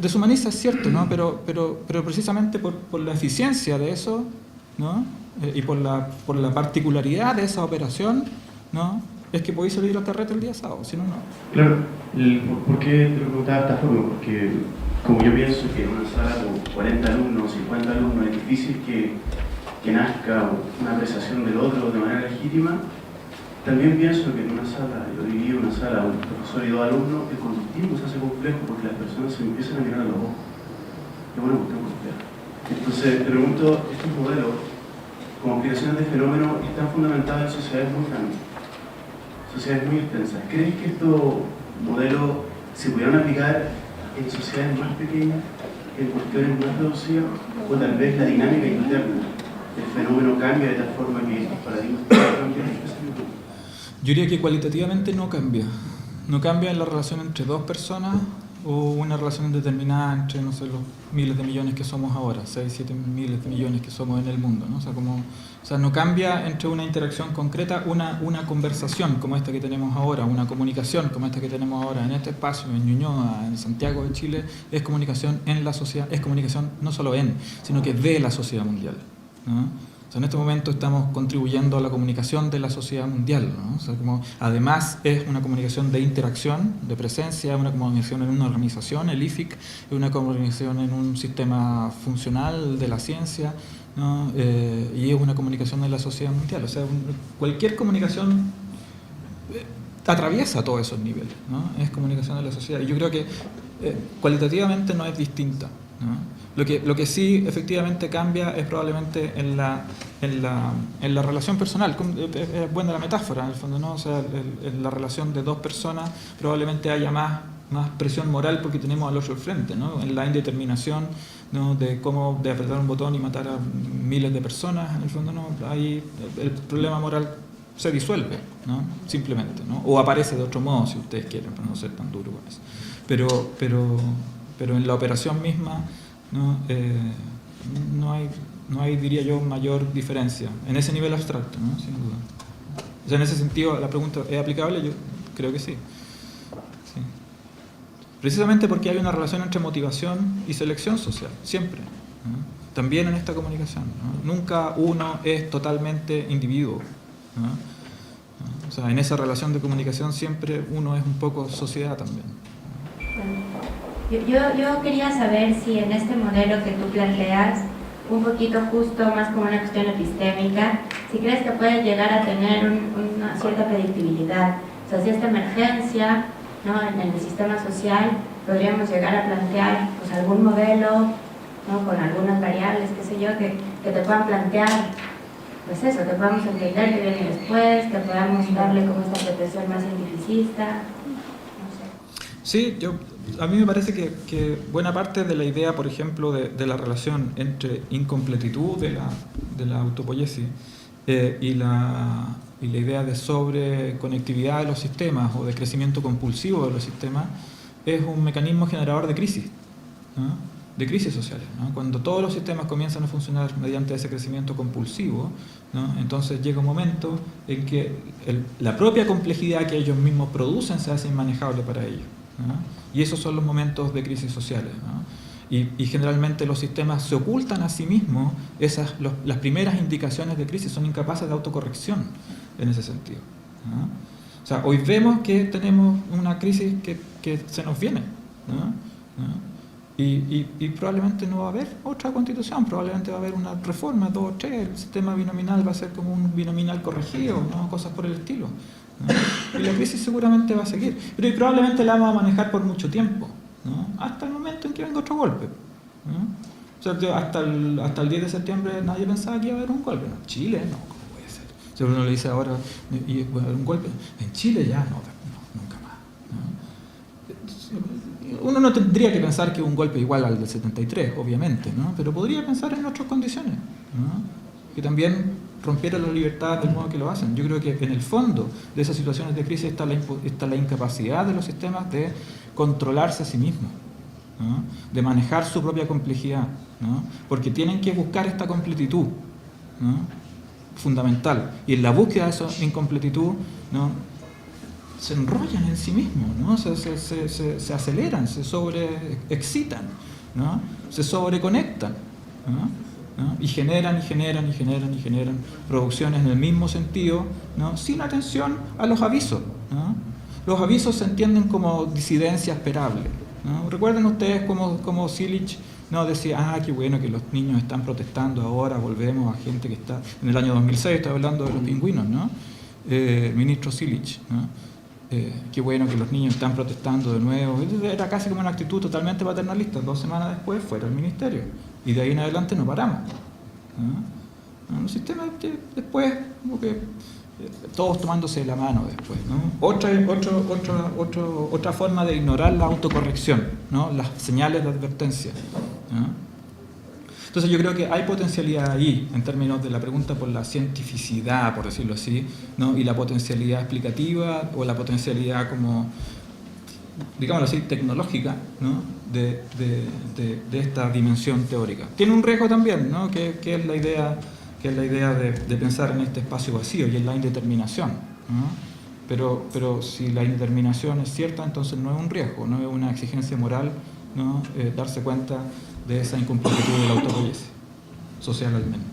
deshumaniza, es cierto, ¿no? Pero precisamente por la eficiencia de eso, ¿no? Y por la particularidad de esa operación, ¿no? Es que podéis salir a carrete el día sábado, si no, no. Claro, ¿por qué te lo preguntaba de esta forma? Porque como yo pienso que en una sala con 40 alumnos, 50 alumnos, es difícil que nazca una apreciación del otro de manera legítima. También pienso que en una sala, yo diría una sala, un profesor y 2 alumnos, el conductismo se hace complejo porque las personas se empiezan a mirar a los ojos. Es una cuestión compleja. Entonces, te pregunto, estos modelos, como explicaciones de fenómenos, están fundamentados en sociedades muy grandes. O sociedades muy extensas. ¿Crees que estos modelos se pudieron aplicar en sociedades más pequeñas, en cuestiones más reducidas, o tal vez la dinámica interna, el fenómeno cambia de tal forma que estos paradigmas cambian? Yo diría que cualitativamente no cambia. No cambia en la relación entre dos personas o una relación determinada entre, no sé, los miles de millones que somos ahora, 6, 7 miles de millones que somos en el mundo, ¿no? O sea, no cambia entre una interacción concreta, una conversación como esta que tenemos ahora, una comunicación como esta que tenemos ahora en este espacio, en Ñuñoa, en Santiago de Chile, es comunicación en la sociedad, es comunicación no solo sino que de la sociedad mundial, ¿no? O sea, en este momento estamos contribuyendo a la comunicación de la sociedad mundial, ¿no? O sea, además es una comunicación de interacción, de presencia, es una comunicación en una organización, el IFIC, es una comunicación en un sistema funcional de la ciencia, ¿no? Y es una comunicación de la sociedad mundial. O sea, cualquier comunicación atraviesa todos esos niveles, ¿no? Es comunicación de la sociedad. Y yo creo que cualitativamente no es distinta, ¿no? Lo que sí efectivamente cambia es probablemente en la relación personal. Es buena la metáfora, en el fondo, ¿no? O sea, en la relación de dos personas probablemente haya más presión moral porque tenemos al otro al frente, ¿no? En la indeterminación, ¿no? de apretar un botón y matar a miles de personas, en el fondo, ¿no? Ahí el problema moral se disuelve, ¿no? Simplemente, ¿no? O aparece de otro modo, si ustedes quieren, para no ser tan duro con eso. Pero en la operación misma, ¿no? No hay, diría yo, mayor diferencia en ese nivel abstracto, ¿no? Sin duda. O sea, en ese sentido, la pregunta ¿es aplicable? Yo creo que sí. Sí. Precisamente porque hay una relación entre motivación y selección social, siempre, ¿no? También en esta comunicación, ¿no? Nunca uno es totalmente individuo, ¿no? O sea, en esa relación de comunicación siempre uno es un poco sociedad también. Yo quería saber si en este modelo que tú planteas, un poquito justo más como una cuestión epistémica, si crees que puede llegar a tener una cierta predictibilidad. O sea, si esta emergencia, ¿no? en el sistema social podríamos llegar a plantear pues, algún modelo, ¿no? con algunas variables, qué sé yo, que te puedan plantear, pues eso, que podamos entender qué viene después, que podamos darle como esta apreciación más cientificista. No sé. Sí, a mí me parece que buena parte de la idea, por ejemplo, de la relación entre incompletitud de la autopoiesis y la idea de sobreconectividad de los sistemas o de crecimiento compulsivo de los sistemas es un mecanismo generador de crisis, ¿no? De crisis sociales, ¿no? Cuando todos los sistemas comienzan a funcionar mediante ese crecimiento compulsivo, ¿no? Entonces llega un momento en que la propia complejidad que ellos mismos producen se hace inmanejable para ellos, ¿no? Y esos son los momentos de crisis sociales, ¿no? Y generalmente los sistemas se ocultan a sí mismos, las primeras indicaciones de crisis son incapaces de autocorrección en ese sentido, ¿no? O sea, hoy vemos que tenemos una crisis que se nos viene, ¿no? Y probablemente no va a haber otra constitución, probablemente va a haber una reforma, 2 o 3, el sistema binominal va a ser como un binominal corregido, ¿no? Cosas por el estilo, ¿no? Y la crisis seguramente va a seguir, pero probablemente la vamos a manejar por mucho tiempo, ¿no? Hasta el momento en que venga otro golpe, ¿no? O sea, hasta el 10 de septiembre nadie pensaba que iba a haber un golpe, ¿no? Chile, no, ¿cómo puede ser? Si uno le dice ahora, ¿y puede haber un golpe? En Chile ya no, nunca más, ¿no? Uno no tendría que pensar que un golpe igual al del 73, obviamente, ¿no? Pero podría pensar en otras condiciones, ¿no? Que también rompiera la libertad del modo que lo hacen. Yo creo que en el fondo de esas situaciones de crisis está la incapacidad de los sistemas de controlarse a sí mismos, ¿no? De manejar su propia complejidad, ¿no? Porque tienen que buscar esta completitud, ¿no? Fundamental. Y en la búsqueda de esa incompletitud, ¿no? Se enrollan en sí mismos, ¿no? Se aceleran, se sobreexcitan, ¿no? Se sobreconectan, ¿no? Y generan producciones en el mismo sentido, ¿no? Sin atención a los avisos, ¿no? Los avisos se entienden como disidencia esperable, ¿no? Recuerden ustedes como Sillich, ¿no? Decía, qué bueno que los niños están protestando ahora, volvemos a gente que está en el año 2006, estaba hablando de los pingüinos, ¿no? Ministro Sillich, ¿no? Qué bueno que los niños están protestando de nuevo. Era casi como una actitud totalmente paternalista. 2 semanas después fuera al ministerio y de ahí en adelante no paramos, ¿no? Los sistemas después como que todos tomándose de la mano después, ¿no? Otra forma de ignorar la autocorrección, ¿no? Las señales de advertencia, ¿no? Entonces yo creo que hay potencialidad ahí, en términos de la pregunta por la cientificidad, por decirlo así, ¿no? Y la potencialidad explicativa o la potencialidad como, digámoslo así, tecnológica, ¿no? de esta dimensión teórica. Tiene un riesgo también, ¿no? que es la idea de pensar en este espacio vacío y en la indeterminación, ¿no? Pero si la indeterminación es cierta, entonces no es un riesgo, no es una exigencia moral, ¿no? Darse cuenta de esa incompletitud de la autopoiesis social al menos.